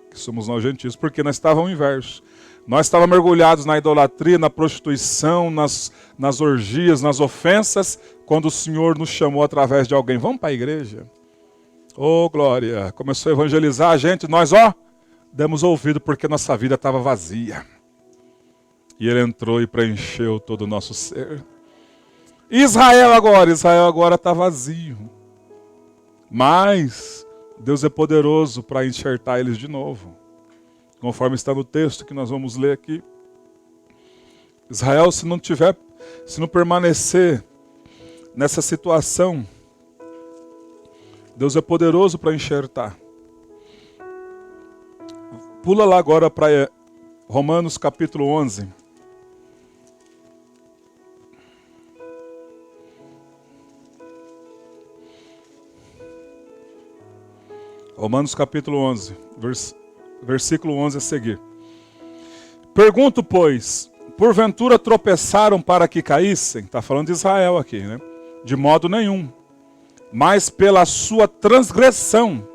que somos nós gentios, porque nós estávamos inversos. Nós estávamos mergulhados na idolatria, na prostituição, nas orgias, nas ofensas, quando o Senhor nos chamou através de alguém. Vamos para a igreja? Oh, glória! Começou a evangelizar a gente, nós, demos ouvido porque nossa vida estava vazia. E Ele entrou e preencheu todo o nosso ser. Israel agora está vazio. Mas Deus é poderoso para enxertar eles de novo. Conforme está no texto que nós vamos ler aqui. Israel, se não permanecer nessa situação, Deus é poderoso para enxertar. Pula lá agora para Romanos capítulo 11. Romanos capítulo 11, versículo 11 a seguir. Pergunto, pois, porventura tropeçaram para que caíssem? Está falando de Israel aqui, né? De modo nenhum. Mas pela sua transgressão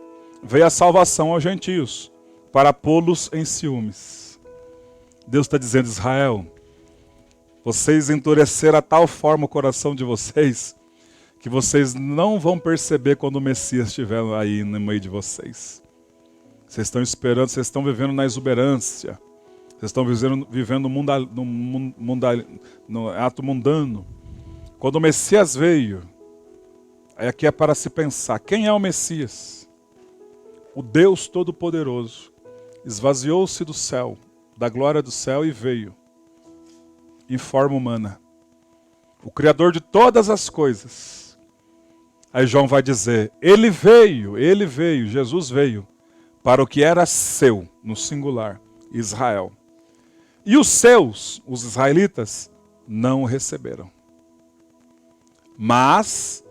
veio a salvação aos gentios, para pô-los em ciúmes. Deus está dizendo, Israel, vocês endureceram a tal forma o coração de vocês, que vocês não vão perceber quando o Messias estiver aí no meio de vocês. Vocês estão esperando, vocês estão vivendo na exuberância. Vocês estão vivendo no ato mundano. Quando o Messias veio, aqui é para se pensar, quem é o Messias? O Deus Todo-Poderoso esvaziou-se do céu, da glória do céu e veio em forma humana. O Criador de todas as coisas. Aí João vai dizer, ele veio, Jesus veio para o que era seu, no singular, Israel. E os seus, os israelitas, não o receberam. Mas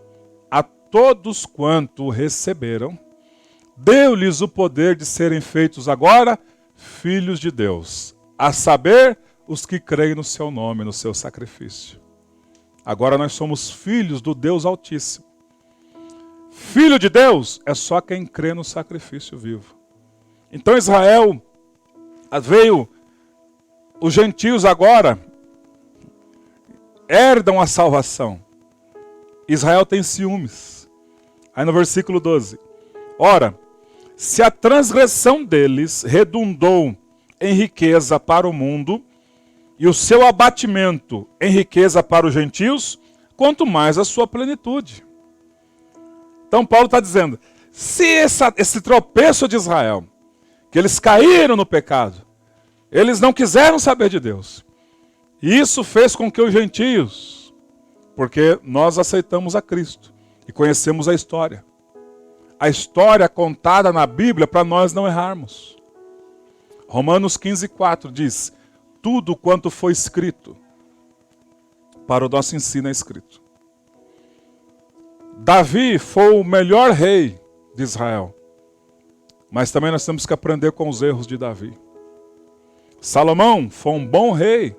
a todos quanto o receberam, deu-lhes o poder de serem feitos agora filhos de Deus, a saber, os que creem no seu nome, no seu sacrifício. Agora nós somos filhos do Deus Altíssimo. Filho de Deus é só quem crê no sacrifício vivo. Então Israel veio, os gentios agora herdam a salvação. Israel tem ciúmes. Aí no versículo 12. Ora, se a transgressão deles redundou em riqueza para o mundo, e o seu abatimento em riqueza para os gentios, quanto mais a sua plenitude. Então Paulo está dizendo, se esse tropeço de Israel, que eles caíram no pecado, eles não quiseram saber de Deus. E isso fez com que os gentios, porque nós aceitamos a Cristo e conhecemos a história. A história contada na Bíblia para nós não errarmos. Romanos 15:4 diz, tudo quanto foi escrito, para o nosso ensino é escrito. Davi foi o melhor rei de Israel, mas também nós temos que aprender com os erros de Davi. Salomão foi um bom rei,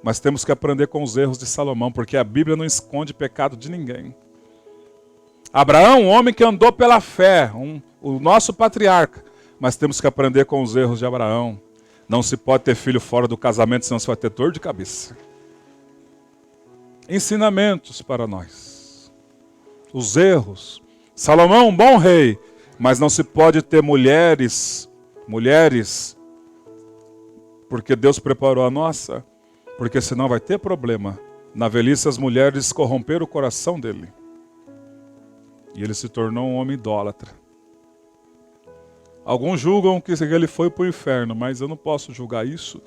mas temos que aprender com os erros de Salomão, porque a Bíblia não esconde pecado de ninguém. Abraão, um homem que andou pela fé, o nosso patriarca. Mas temos que aprender com os erros de Abraão. Não se pode ter filho fora do casamento, senão você vai ter dor de cabeça. Ensinamentos para nós. Os erros. Salomão, um bom rei, mas não se pode ter mulheres, porque Deus preparou a nossa, porque senão vai ter problema. Na velhice as mulheres corromperam o coração dele. E ele se tornou um homem idólatra. Alguns julgam que ele foi para o inferno, mas eu não posso julgar isso,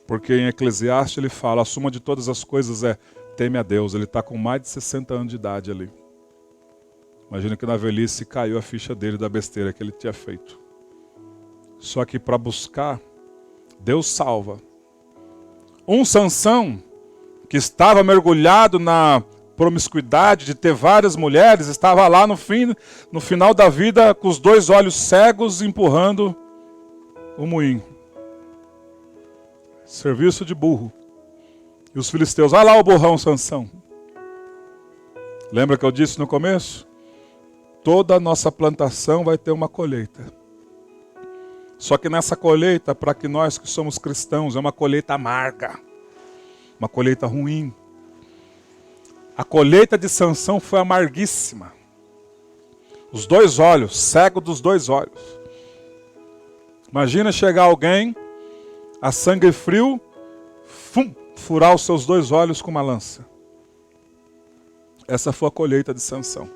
porque em Eclesiastes ele fala, a suma de todas as coisas é teme a Deus. Ele está com mais de 60 anos de idade ali. Imagina que na velhice caiu a ficha dele da besteira que ele tinha feito. Só que para buscar, Deus salva. Um Sansão, que estava mergulhado na promiscuidade de ter várias mulheres, estava lá no final da vida com os 2 olhos cegos empurrando o moinho. Serviço de burro. E os filisteus, olha lá o burrão Sansão. Lembra que eu disse no começo? Toda a nossa plantação vai ter uma colheita. Só que nessa colheita, para que nós que somos cristãos, é uma colheita amarga. Uma colheita ruim. A colheita de Sansão foi amarguíssima. Os 2 olhos, cego dos 2 olhos. Imagina chegar alguém, a sangue frio, furar os seus 2 olhos com uma lança. Essa foi a colheita de Sansão.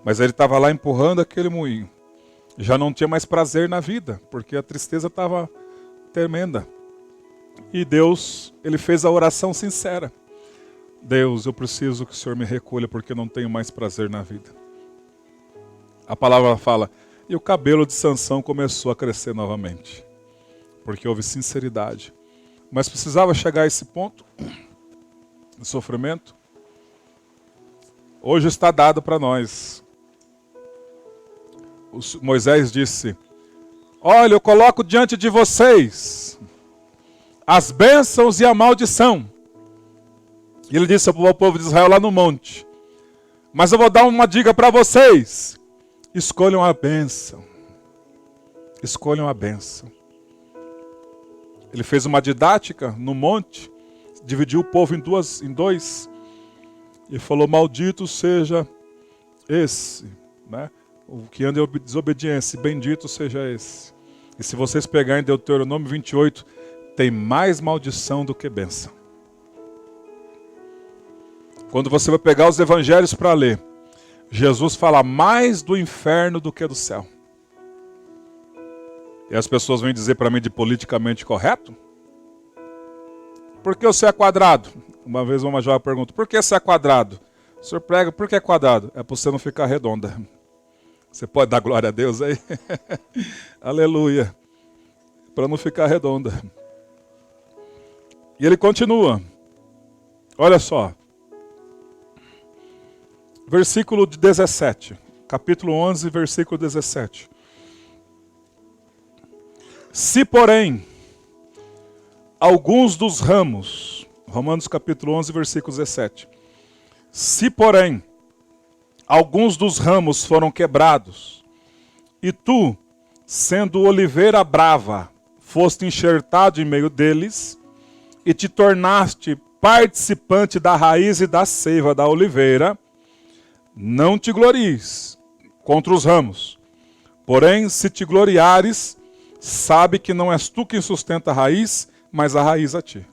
Mas ele estava lá empurrando aquele moinho. Já não tinha mais prazer na vida, porque a tristeza estava tremenda. E Deus, ele fez a oração sincera. Deus, eu preciso que o Senhor me recolha, porque eu não tenho mais prazer na vida. A palavra fala, e o cabelo de Sansão começou a crescer novamente. Porque houve sinceridade. Mas precisava chegar a esse ponto de sofrimento. Hoje está dado para nós. Moisés disse, olha, eu coloco diante de vocês as bênçãos e a maldição. E ele disse ao povo de Israel lá no monte, mas eu vou dar uma dica para vocês. Escolham a bênção. Escolham a bênção. Ele fez uma didática no monte, dividiu o povo em dois, e falou, maldito seja esse, né? O que anda em desobediência, bendito seja esse. E se vocês pegarem Deuteronômio 28, tem mais maldição do que bênção. Quando você vai pegar os evangelhos para ler, Jesus fala mais do inferno do que do céu. E as pessoas vêm dizer para mim de politicamente correto? Por que você é quadrado? Uma vez uma jovem pergunta, por que você é quadrado? O senhor prega, por que é quadrado? É para você não ficar redonda. Você pode dar glória a Deus aí? Aleluia. Para não ficar redonda. E ele continua. Olha só. Versículo 17. Capítulo 11, versículo 17. Se, porém, alguns dos ramos, Romanos capítulo 11, versículo 17. Se, porém, alguns dos ramos foram quebrados, e tu, sendo oliveira brava, foste enxertado em meio deles, e te tornaste participante da raiz e da seiva da oliveira, não te glories contra os ramos. Porém, se te gloriares, sabe que não és tu quem sustenta a raiz, mas a raiz a ti.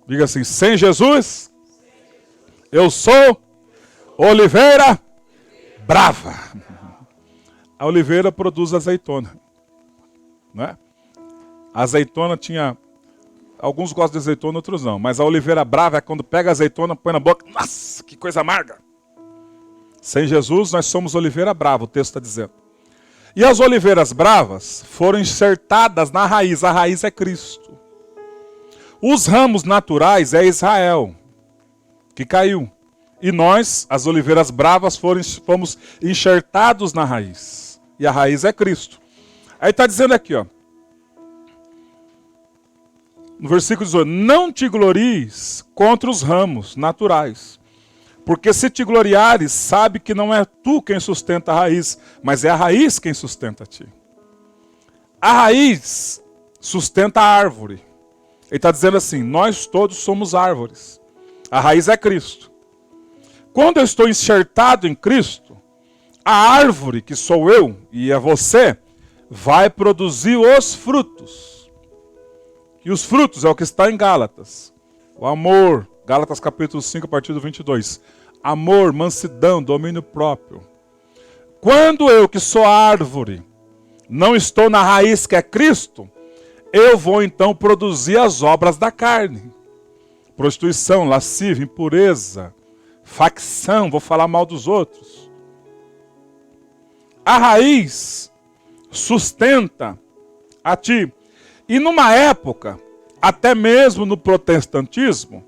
Diga assim, sem Jesus, eu sou oliveira brava. A oliveira produz azeitona. Não é? A azeitona tinha... Alguns gostam de azeitona, outros não. Mas a oliveira brava é quando pega a azeitona, põe na boca. Nossa, que coisa amarga. Sem Jesus, nós somos oliveira brava, o texto está dizendo. E as oliveiras bravas foram enxertadas na raiz. A raiz é Cristo. Os ramos naturais é Israel, que caiu. E nós, as oliveiras bravas, fomos enxertados na raiz. E a raiz é Cristo. Aí está dizendo aqui, ó. No versículo 18. Não te glories contra os ramos naturais. Porque se te gloriares, sabe que não é tu quem sustenta a raiz, mas é a raiz quem sustenta a ti. A raiz sustenta a árvore. Ele está dizendo assim, nós todos somos árvores. A raiz é Cristo. Quando eu estou enxertado em Cristo, a árvore, que sou eu e é você, vai produzir os frutos. E os frutos é o que está em Gálatas. O amor, Gálatas capítulo 5, a partir do 22. Amor, mansidão, domínio próprio. Quando eu, que sou árvore, não estou na raiz que é Cristo, eu vou então produzir as obras da carne. Prostituição, lascívia, impureza, facção, vou falar mal dos outros. A raiz sustenta a ti. E numa época, até mesmo no protestantismo,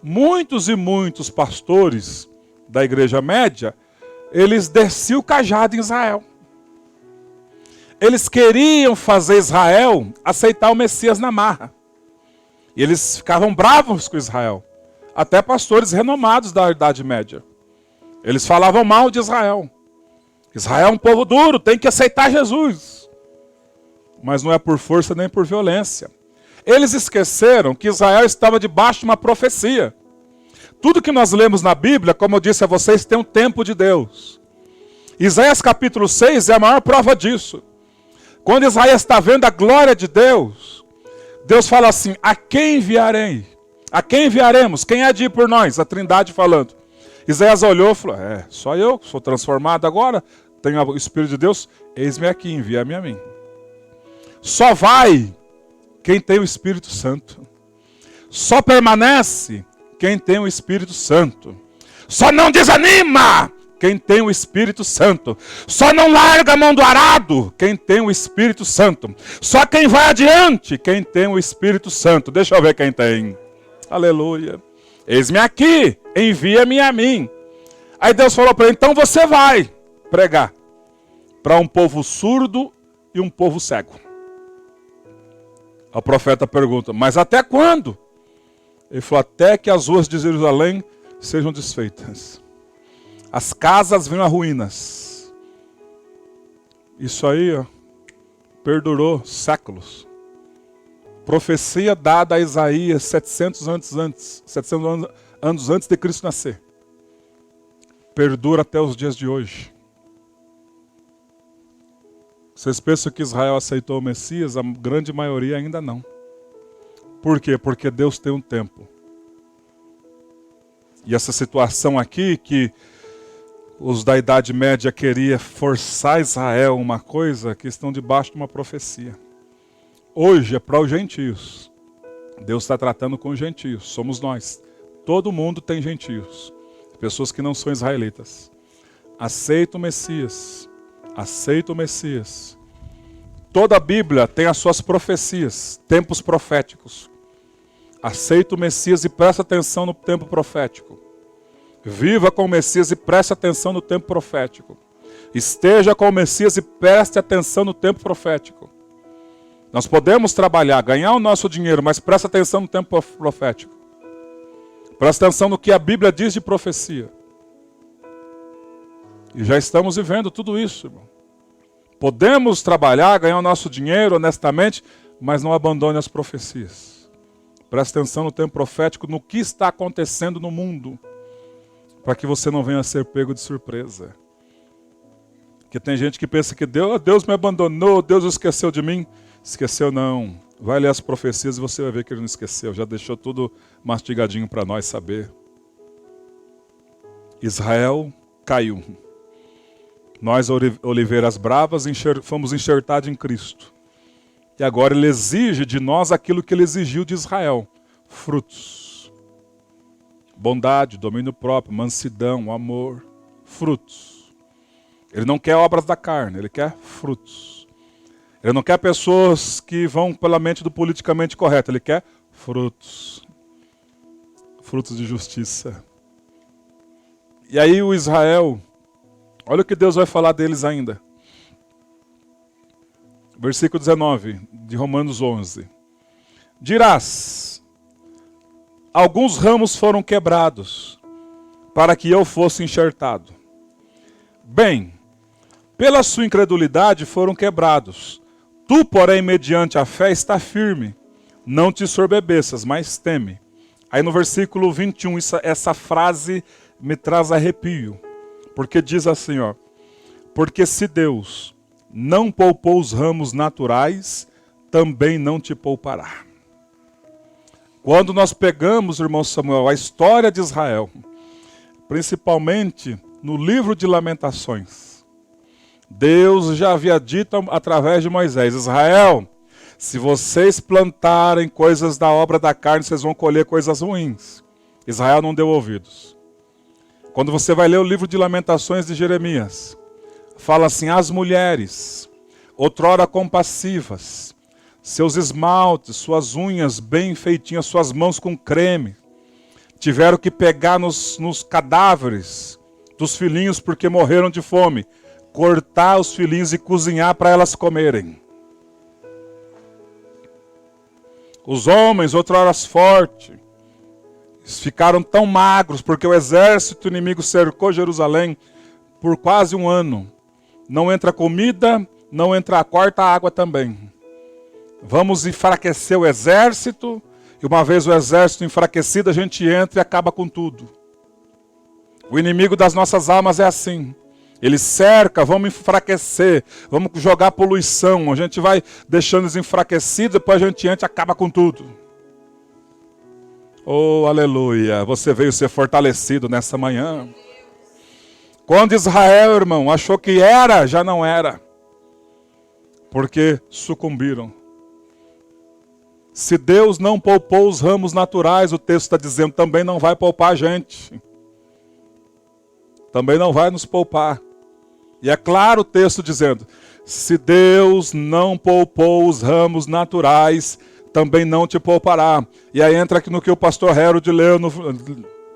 muitos e muitos pastores da Igreja Média, eles desciam o cajado em Israel. Eles queriam fazer Israel aceitar o Messias na marra. E eles ficavam bravos com Israel. Até pastores renomados da Idade Média. Eles falavam mal de Israel. Israel é um povo duro, tem que aceitar Jesus. Mas não é por força nem por violência. Eles esqueceram que Israel estava debaixo de uma profecia. Tudo que nós lemos na Bíblia, como eu disse a vocês, tem um tempo de Deus. Isaías capítulo 6 é a maior prova disso. Quando Isaías está vendo a glória de Deus, Deus fala assim, a quem enviarei? A quem enviaremos? Quem há de ir por nós? A Trindade falando. Isaías olhou e falou, só eu, sou transformado agora, tenho o Espírito de Deus, eis-me aqui, envia-me a mim. Só vai quem tem o Espírito Santo. Só permanece quem tem o Espírito Santo. Só não desanima quem tem o Espírito Santo. Só não larga a mão do arado quem tem o Espírito Santo. Só quem vai adiante quem tem o Espírito Santo. Deixa eu ver quem tem. Aleluia. Eis-me aqui, envia-me a mim. Aí Deus falou para ele, então você vai pregar para um povo surdo e um povo cego. O profeta pergunta, mas até quando? Ele falou, até que as ruas de Jerusalém sejam desfeitas. As casas venham a ruínas. Isso aí, perdurou séculos. Profecia dada a Isaías 700 anos antes de Cristo nascer. Perdura até os dias de hoje. Vocês pensam que Israel aceitou o Messias? A grande maioria ainda não. Por quê? Porque Deus tem um tempo. E essa situação aqui, que os da Idade Média queriam forçar Israel uma coisa, que estão debaixo de uma profecia. Hoje é para os gentios. Deus está tratando com os gentios, somos nós. Todo mundo tem gentios. Pessoas que não são israelitas. Aceita o Messias. Aceita o Messias. Toda a Bíblia tem as suas profecias, tempos proféticos. Aceita o Messias e presta atenção no tempo profético. Viva com o Messias e preste atenção no tempo profético. Esteja com o Messias e preste atenção no tempo profético. Nós podemos trabalhar, ganhar o nosso dinheiro, mas presta atenção no tempo profético. Presta atenção no que a Bíblia diz de profecia. E já estamos vivendo tudo isso, irmão. Podemos trabalhar, ganhar o nosso dinheiro honestamente, mas não abandone as profecias. Presta atenção no tempo profético, no que está acontecendo no mundo, para que você não venha a ser pego de surpresa. Porque tem gente que pensa que Deus me abandonou, Deus esqueceu de mim. Esqueceu não. Vai ler as profecias e você vai ver que ele não esqueceu. Já deixou tudo mastigadinho para nós saber. Israel caiu. Nós, oliveiras bravas, fomos enxertados em Cristo. E agora ele exige de nós aquilo que ele exigiu de Israel. Frutos. Bondade, domínio próprio, mansidão, amor. Frutos. Ele não quer obras da carne, ele quer frutos. Ele não quer pessoas que vão pela mente do politicamente correto, ele quer frutos. Frutos de justiça. E aí o Israel, olha o que Deus vai falar deles ainda. Versículo 19 de Romanos 11. Dirás, alguns ramos foram quebrados, para que eu fosse enxertado. Bem, pela sua incredulidade foram quebrados. Tu, porém, mediante a fé, está firme. Não te sorbebeças, mas teme. Aí no versículo 21, essa frase me traz arrepio. Porque diz assim, ó. Porque se Deus não poupou os ramos naturais, também não te poupará. Quando nós pegamos, irmão Samuel, a história de Israel, principalmente no livro de Lamentações, Deus já havia dito através de Moisés: Israel, se vocês plantarem coisas da obra da carne, vocês vão colher coisas ruins. Israel não deu ouvidos. Quando você vai ler o livro de Lamentações de Jeremias, fala assim: as mulheres, outrora compassivas, seus esmaltes, suas unhas bem feitinhas, suas mãos com creme, tiveram que pegar nos cadáveres dos filhinhos porque morreram de fome, cortar os filhinhos e cozinhar para elas comerem. Os homens, outrora fortes, ficaram tão magros porque o exército inimigo cercou Jerusalém por quase um ano. Não entra comida, não entra, corta a água também. Vamos enfraquecer o exército, e uma vez o exército enfraquecido, a gente entra e acaba com tudo. O inimigo das nossas almas é assim. Ele cerca, vamos enfraquecer, vamos jogar poluição, a gente vai deixando eles enfraquecidos, depois a gente entra e acaba com tudo. Oh, aleluia, você veio ser fortalecido nessa manhã. Quando Israel, irmão, achou que era, já não era. Porque sucumbiram. Se Deus não poupou os ramos naturais, o texto está dizendo, também não vai poupar a gente. Também não vai nos poupar. E é claro o texto dizendo, se Deus não poupou os ramos naturais, também não te poupará. E aí entra aqui no que o pastor Harold leu,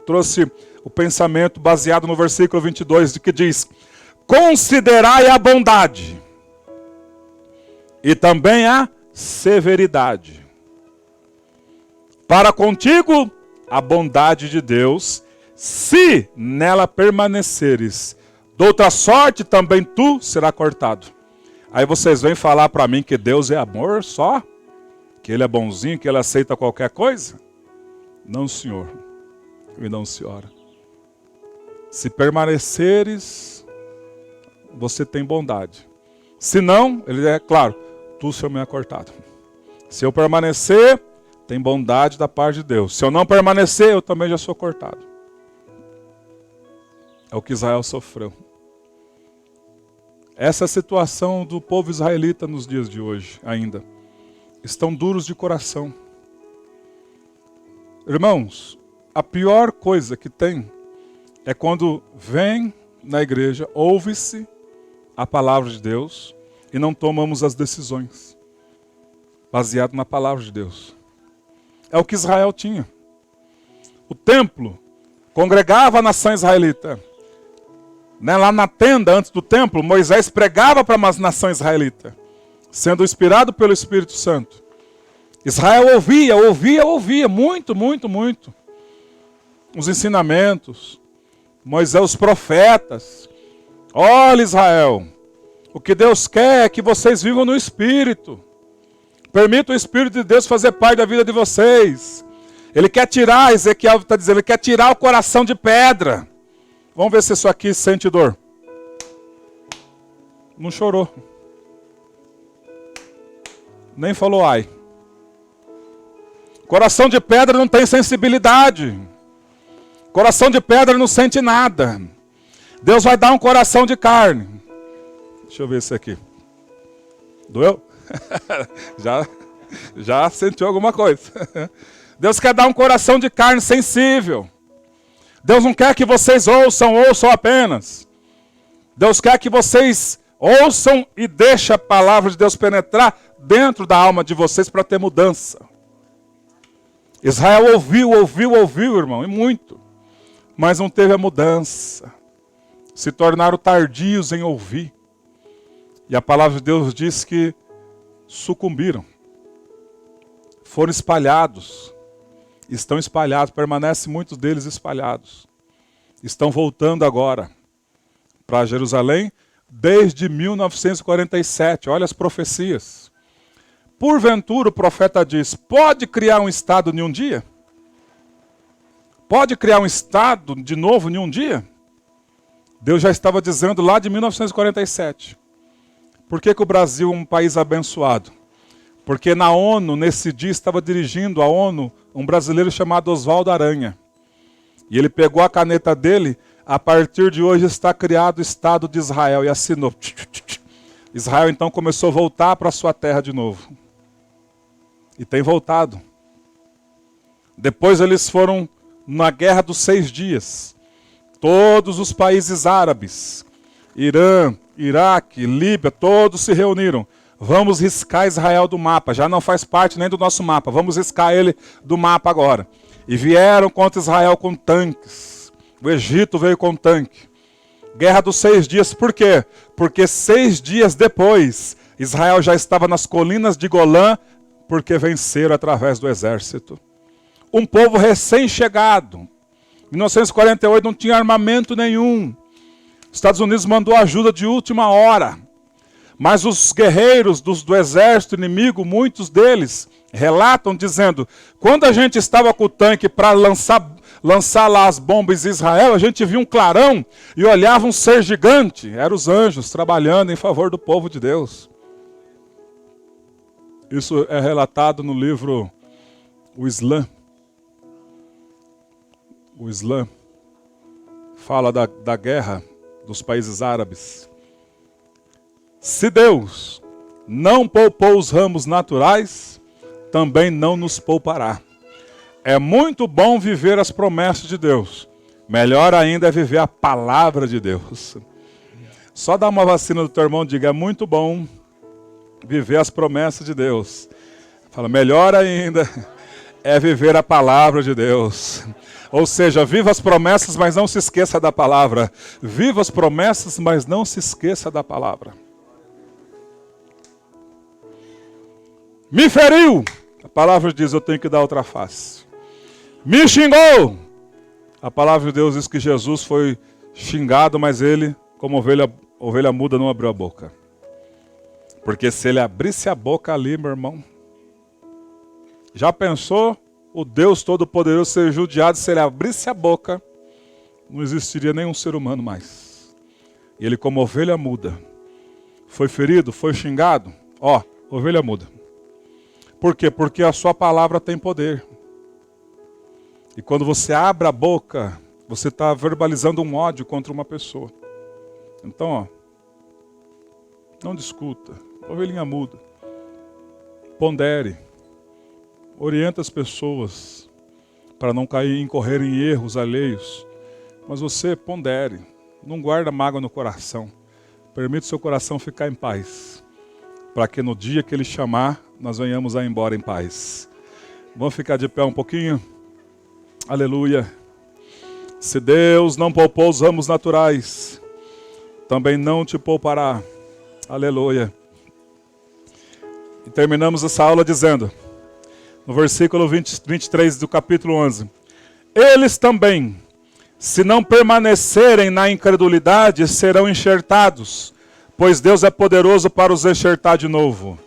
trouxe o pensamento baseado no versículo 22, que diz, considerai a bondade e também a severidade. Para contigo a bondade de Deus, se nela permaneceres, de outra sorte também tu será cortado. Aí vocês vêm falar para mim que Deus é amor só? Que Ele é bonzinho, que Ele aceita qualquer coisa? Não, senhor. E não, senhora. Se permaneceres, você tem bondade. Se não, Ele é claro, tu será cortado. Se eu permanecer, tem bondade da parte de Deus. Se eu não permanecer, eu também já sou cortado. É o que Israel sofreu. Essa é a situação do povo israelita nos dias de hoje ainda. Estão duros de coração. Irmãos, a pior coisa que tem é quando vem na igreja, ouve-se a palavra de Deus e não tomamos as decisões baseado na palavra de Deus. É o que Israel tinha. O templo congregava a nação israelita. Lá na tenda, antes do templo, Moisés pregava para uma nação israelita, sendo inspirado pelo Espírito Santo. Israel ouvia, muito. Os ensinamentos, Moisés, os profetas. Olha, Israel, o que Deus quer é que vocês vivam no Espírito. Permita o Espírito de Deus fazer parte da vida de vocês. Ele quer tirar, Ezequiel está dizendo, ele quer tirar o coração de pedra. Vamos ver se isso aqui sente dor. Não chorou. Nem falou ai. Coração de pedra não tem sensibilidade. Coração de pedra não sente nada. Deus vai dar um coração de carne. Deixa eu ver esse aqui. Doeu? já sentiu alguma coisa. Deus quer dar um coração de carne sensível. Deus não quer que vocês ouçam apenas. Deus quer que vocês ouçam e deixem a palavra de Deus penetrar dentro da alma de vocês para ter mudança. Israel ouviu, irmão, e muito. Mas não teve a mudança. Se tornaram tardios em ouvir. E a palavra de Deus diz que sucumbiram. Foram espalhados. Estão espalhados, permanecem muitos deles espalhados. estão voltando agora para Jerusalém desde 1947. Olha as profecias. Porventura o profeta diz, pode criar um estado em um dia? Pode criar um estado de novo em um dia? Deus já estava dizendo lá de 1947. Por que o Brasil é um país abençoado? Porque na ONU, nesse dia, estava dirigindo a ONU um brasileiro chamado Oswaldo Aranha. E ele pegou a caneta dele, a partir de hoje está criado o Estado de Israel, e assinou. Israel então começou a voltar para a sua terra de novo. E tem voltado. Depois eles foram na Guerra dos 6 Dias. Todos os países árabes, Irã, Iraque, Líbia, todos se reuniram. Vamos riscar Israel do mapa, já não faz parte nem do nosso mapa, vamos riscar ele do mapa agora. E vieram contra Israel com tanques, o Egito veio com tanque. Guerra dos 6 Dias, por quê? Porque 6 dias depois, Israel já estava nas colinas de Golã, porque venceram através do exército. Um povo recém-chegado, em 1948 não tinha armamento nenhum. Os Estados Unidos mandou ajuda de última hora. Mas os guerreiros do exército inimigo, muitos deles, relatam dizendo, quando a gente estava com o tanque para lançar lá as bombas em Israel, a gente viu um clarão e olhava um ser gigante. Eram os anjos trabalhando em favor do povo de Deus. Isso é relatado no livro O Islã. O Islã fala da guerra dos países árabes. Se Deus não poupou os ramos naturais, também não nos poupará. É muito bom viver as promessas de Deus. Melhor ainda é viver a palavra de Deus. Só dá uma vacina do teu irmão e diga, é muito bom viver as promessas de Deus. Fala, melhor ainda é viver a palavra de Deus. Ou seja, viva as promessas, mas não se esqueça da palavra. Viva as promessas, mas não se esqueça da palavra. Me feriu. A palavra diz, eu tenho que dar outra face. Me xingou. A palavra de Deus diz que Jesus foi xingado, mas ele, como ovelha muda, não abriu a boca. Porque se ele abrisse a boca ali, meu irmão, já pensou o Deus Todo-Poderoso ser judiado? Se ele abrisse a boca, não existiria nenhum ser humano mais. E ele, como ovelha muda, foi ferido, foi xingado, ovelha muda. Por quê? Porque a sua palavra tem poder. E quando você abre a boca, você está verbalizando um ódio contra uma pessoa. Então, não discuta. Ovelhinha muda. Pondere. Orienta as pessoas para não incorrer em erros alheios. Mas você pondere. Não guarda mágoa no coração. Permite o seu coração ficar em paz. Para que no dia que ele chamar, nós venhamos a ir embora em paz. Vamos ficar de pé um pouquinho? Aleluia. Se Deus não poupou os ramos naturais, também não te poupará. Aleluia. E terminamos essa aula dizendo, no versículo 23 do capítulo 11, eles também, se não permanecerem na incredulidade, serão enxertados, pois Deus é poderoso para os enxertar de novo.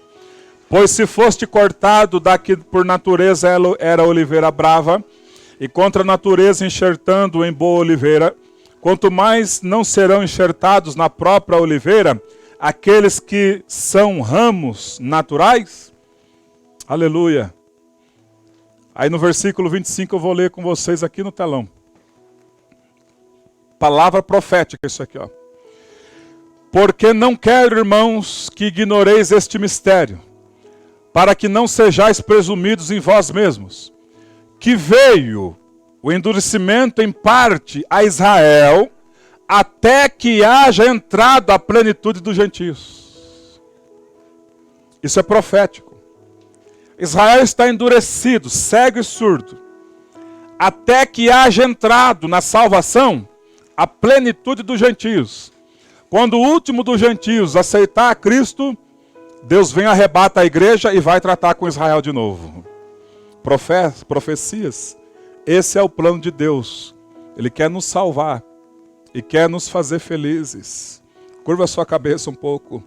Pois se foste cortado da que por natureza era oliveira brava, e contra a natureza enxertando em boa oliveira, quanto mais não serão enxertados na própria oliveira aqueles que são ramos naturais? Aleluia. Aí no versículo 25 eu vou ler com vocês aqui no telão. Palavra profética isso aqui, Porque não quero, irmãos, que ignoreis este mistério, para que não sejais presumidos em vós mesmos, que veio o endurecimento em parte a Israel, até que haja entrado a plenitude dos gentios. Isso é profético. Israel está endurecido, cego e surdo, até que haja entrado na salvação a plenitude dos gentios. Quando o último dos gentios aceitar a Cristo, Deus vem, arrebata a igreja e vai tratar com Israel de novo. Profecias. Esse é o plano de Deus Ele quer nos salvar e quer nos fazer felizes. Curva a sua cabeça um pouco.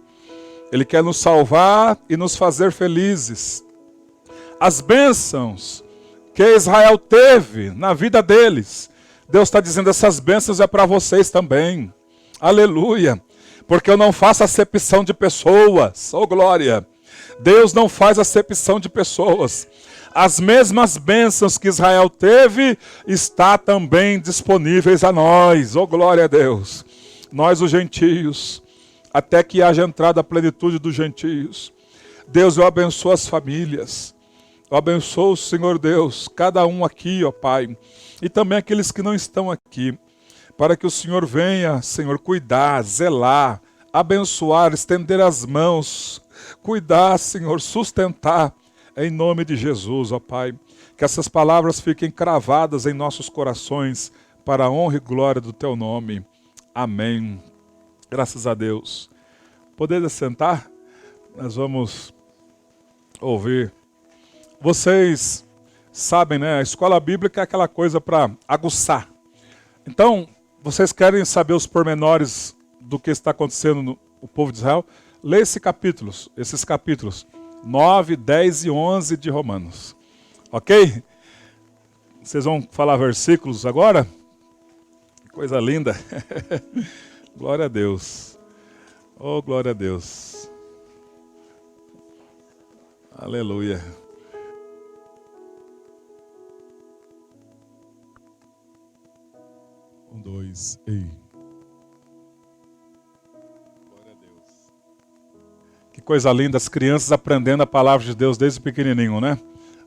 Ele quer nos salvar e nos fazer felizes. As bênçãos que Israel teve na vida deles, Deus está dizendo, essas bênçãos é para vocês também. Aleluia. Porque eu não faço acepção de pessoas. Oh, glória. Deus não faz acepção de pessoas. As mesmas bênçãos que Israel teve, está também disponíveis a nós. Oh, glória a Deus. Nós, os gentios, até que haja entrada a plenitude dos gentios. Deus, eu abençoo as famílias. Eu abençoo, Senhor Deus, cada um aqui, ó Pai. E também aqueles que não estão aqui. Para que o Senhor venha, Senhor, cuidar, zelar, abençoar, estender as mãos, cuidar, Senhor, sustentar, em nome de Jesus, ó Pai. Que essas palavras fiquem cravadas em nossos corações, para a honra e glória do Teu nome. Amém. Graças a Deus. Poder sentar? Nós vamos ouvir. Vocês sabem, né? A escola bíblica é aquela coisa para aguçar. Então, vocês querem saber os pormenores do que está acontecendo no povo de Israel? Leia esses capítulos 9, 10 e 11 de Romanos. Ok? Vocês vão falar versículos agora? Que coisa linda. Glória a Deus. Oh, glória a Deus. Aleluia. Um, dois, ei. Glória a Deus. Que coisa linda, as crianças aprendendo a palavra de Deus desde pequenininho, né?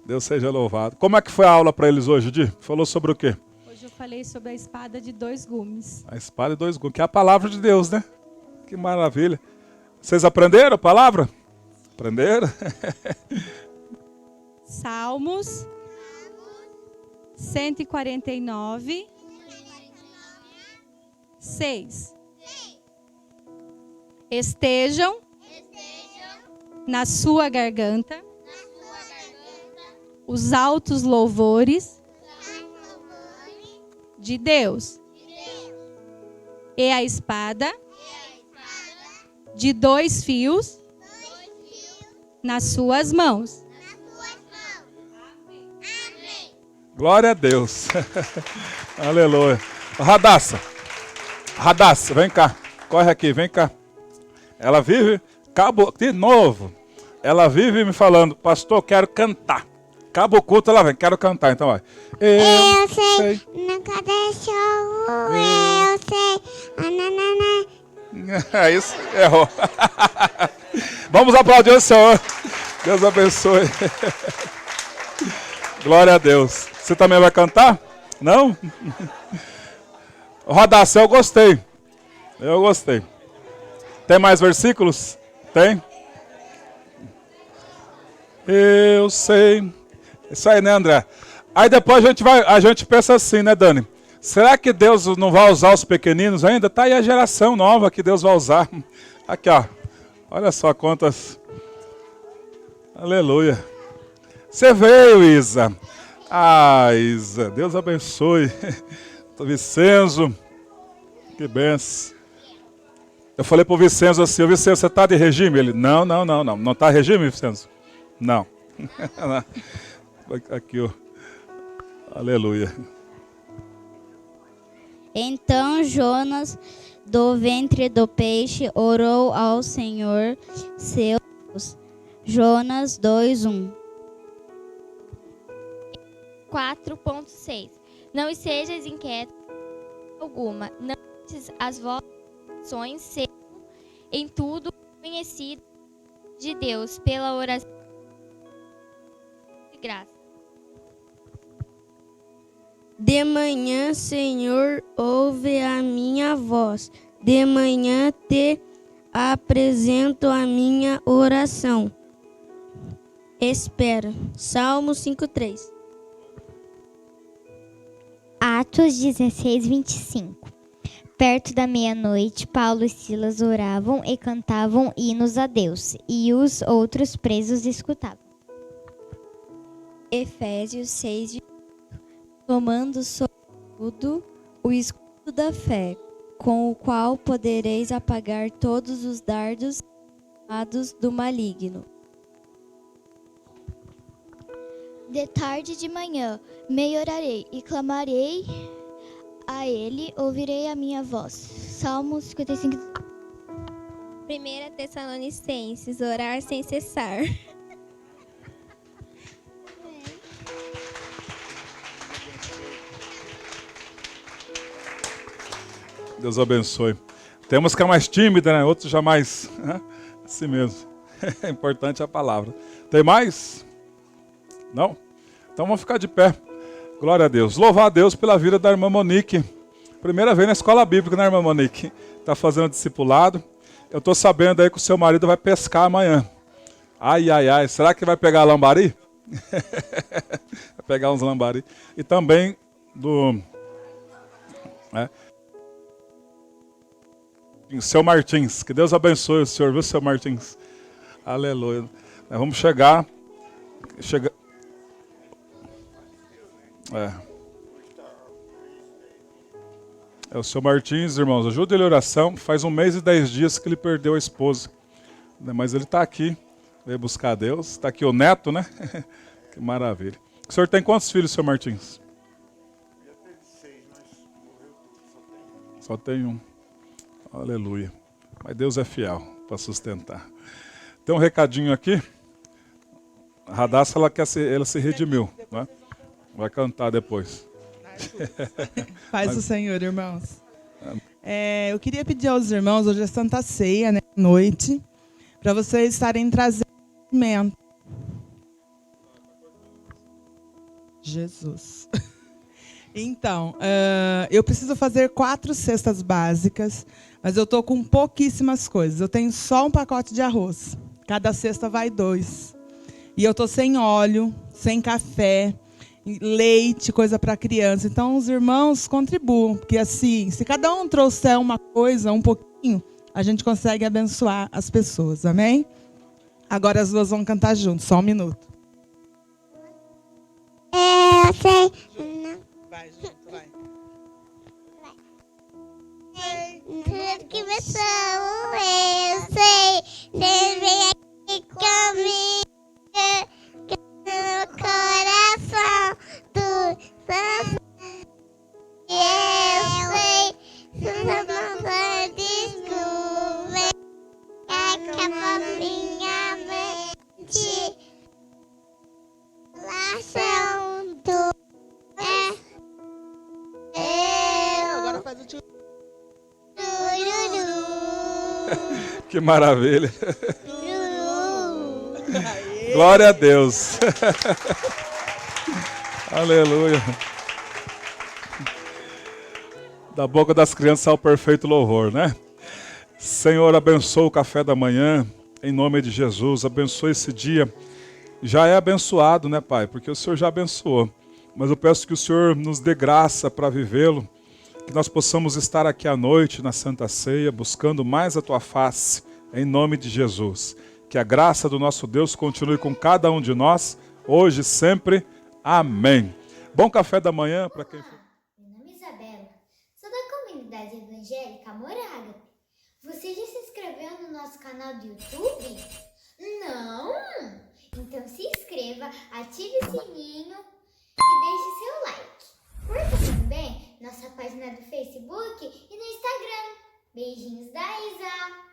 Deus seja louvado. Como é que foi a aula para eles hoje, Di? Falou sobre o quê? Hoje eu falei sobre a espada de 2 gumes. A espada de 2 gumes, que é a palavra de Deus, né? Que maravilha. Vocês aprenderam a palavra? Aprenderam? Salmos 149, 6. Estejam na sua garganta os altos louvores de Deus. E a espada de 2 fios nas suas mãos. Glória a Deus. Aleluia. Radassa, vem cá. Corre aqui, vem cá. Ela vive, de novo. Ela vive me falando, pastor, eu quero cantar. Acaba o culto, ela vem, quero cantar. Então vai. Eu sei, nunca deixou, eu sei, ananana. É isso, errou. Vamos aplaudir o Senhor. Deus abençoe. Glória a Deus. Você também vai cantar? Não? Rodassa, eu gostei. Eu gostei. Tem mais versículos? Tem? Eu sei. Isso aí, né, André? Aí depois a gente pensa assim, né, Dani? Será que Deus não vai usar os pequeninos ainda? Tá aí a geração nova que Deus vai usar. Aqui, ó. Olha só quantas. Aleluia. Você veio, Isa. Ah, Isa. Deus abençoe. Vicenzo. Que benção. Eu falei pro Vicenzo assim, Vicenzo, você tá de regime? Ele, não. Não tá regime, Vicenzo? Não. Aqui, ó. Aleluia. Então Jonas, do ventre do peixe, orou ao Senhor, seu Deus. Jonas 2:1. 4.6 Não estejas inquieto alguma, não as vossas ações sejam em tudo conhecidas de Deus pela oração de graça. De manhã, Senhor, ouve a minha voz. De manhã te apresento a minha oração. Espera. Salmo 5:3. Atos 16:25. Perto da meia-noite, Paulo e Silas oravam e cantavam hinos a Deus, e os outros presos escutavam. Efésios 6:18. Tomando sobretudo o escudo da fé, com o qual podereis apagar todos os dardos armados do maligno. De tarde e de manhã me orarei e clamarei a ele, ouvirei a minha voz. Salmos 55. 1 Tessalonicenses, orar sem cessar. Deus abençoe. Temos que é mais tímida, né? Outros jamais. Assim mesmo. É importante a palavra. Tem mais? Não? Então vamos ficar de pé. Glória a Deus. Louvar a Deus pela vida da irmã Monique. Primeira vez na escola bíblica, né, irmã Monique? Está fazendo discipulado. Eu estou sabendo aí que o seu marido vai pescar amanhã. Ai, ai, ai. Será que vai pegar lambari? Vai pegar uns lambari. E também do... Seu Martins. Que Deus abençoe o senhor, viu, seu Martins? Aleluia. Nós vamos chegar... É o seu Martins, irmãos, ajuda ele em oração. Faz 1 mês e 10 dias que ele perdeu a esposa. Mas ele está aqui, veio buscar a Deus. Está aqui o neto, né? Que maravilha. O senhor tem quantos filhos, seu Martins? Só tem um. Aleluia. Mas Deus é fiel para sustentar. Tem um recadinho aqui. A Radassa, ela se redimiu, né? Vai cantar depois. Paz do Senhor, irmãos. Eu queria pedir aos irmãos, hoje é Santa Ceia, né, à noite, para vocês estarem trazendo alimento. Jesus. Então, eu preciso fazer 4 cestas básicas, mas eu estou com pouquíssimas coisas. Eu tenho só um pacote de arroz. Cada cesta vai 2. E eu estou sem óleo, sem café, leite, coisa para criança. Então, os irmãos contribuam, porque assim, se cada um trouxer uma coisa, um pouquinho, a gente consegue abençoar as pessoas, amém? Agora as duas vão cantar juntos, só 1 minuto. Eu sei. Vai, junto, vai. Tudo que me são, eu sei. Você vem aqui comigo. No coração do Santo, eu sei, Santa Mãe desculpe, acaba minha mente, relação do Agora faz o tio. Que maravilha. Glória a Deus. Aleluia. Da boca das crianças ao perfeito louvor, né? Senhor, abençoa o café da manhã, em nome de Jesus. Abençoa esse dia. Já é abençoado, né, Pai? Porque o Senhor já abençoou. Mas eu peço que o Senhor nos dê graça para vivê-lo. Que nós possamos estar aqui à noite, na Santa Ceia, buscando mais a Tua face, em nome de Jesus. Que a graça do nosso Deus continue com cada um de nós, hoje e sempre. Amém. Bom café da manhã para quem for. Meu nome é Isabela, sou da comunidade evangélica Moraga. Você já se inscreveu no nosso canal do YouTube? Não? Então se inscreva, ative o sininho e deixe seu like. Curta também nossa página do Facebook e no Instagram. Beijinhos da Isa!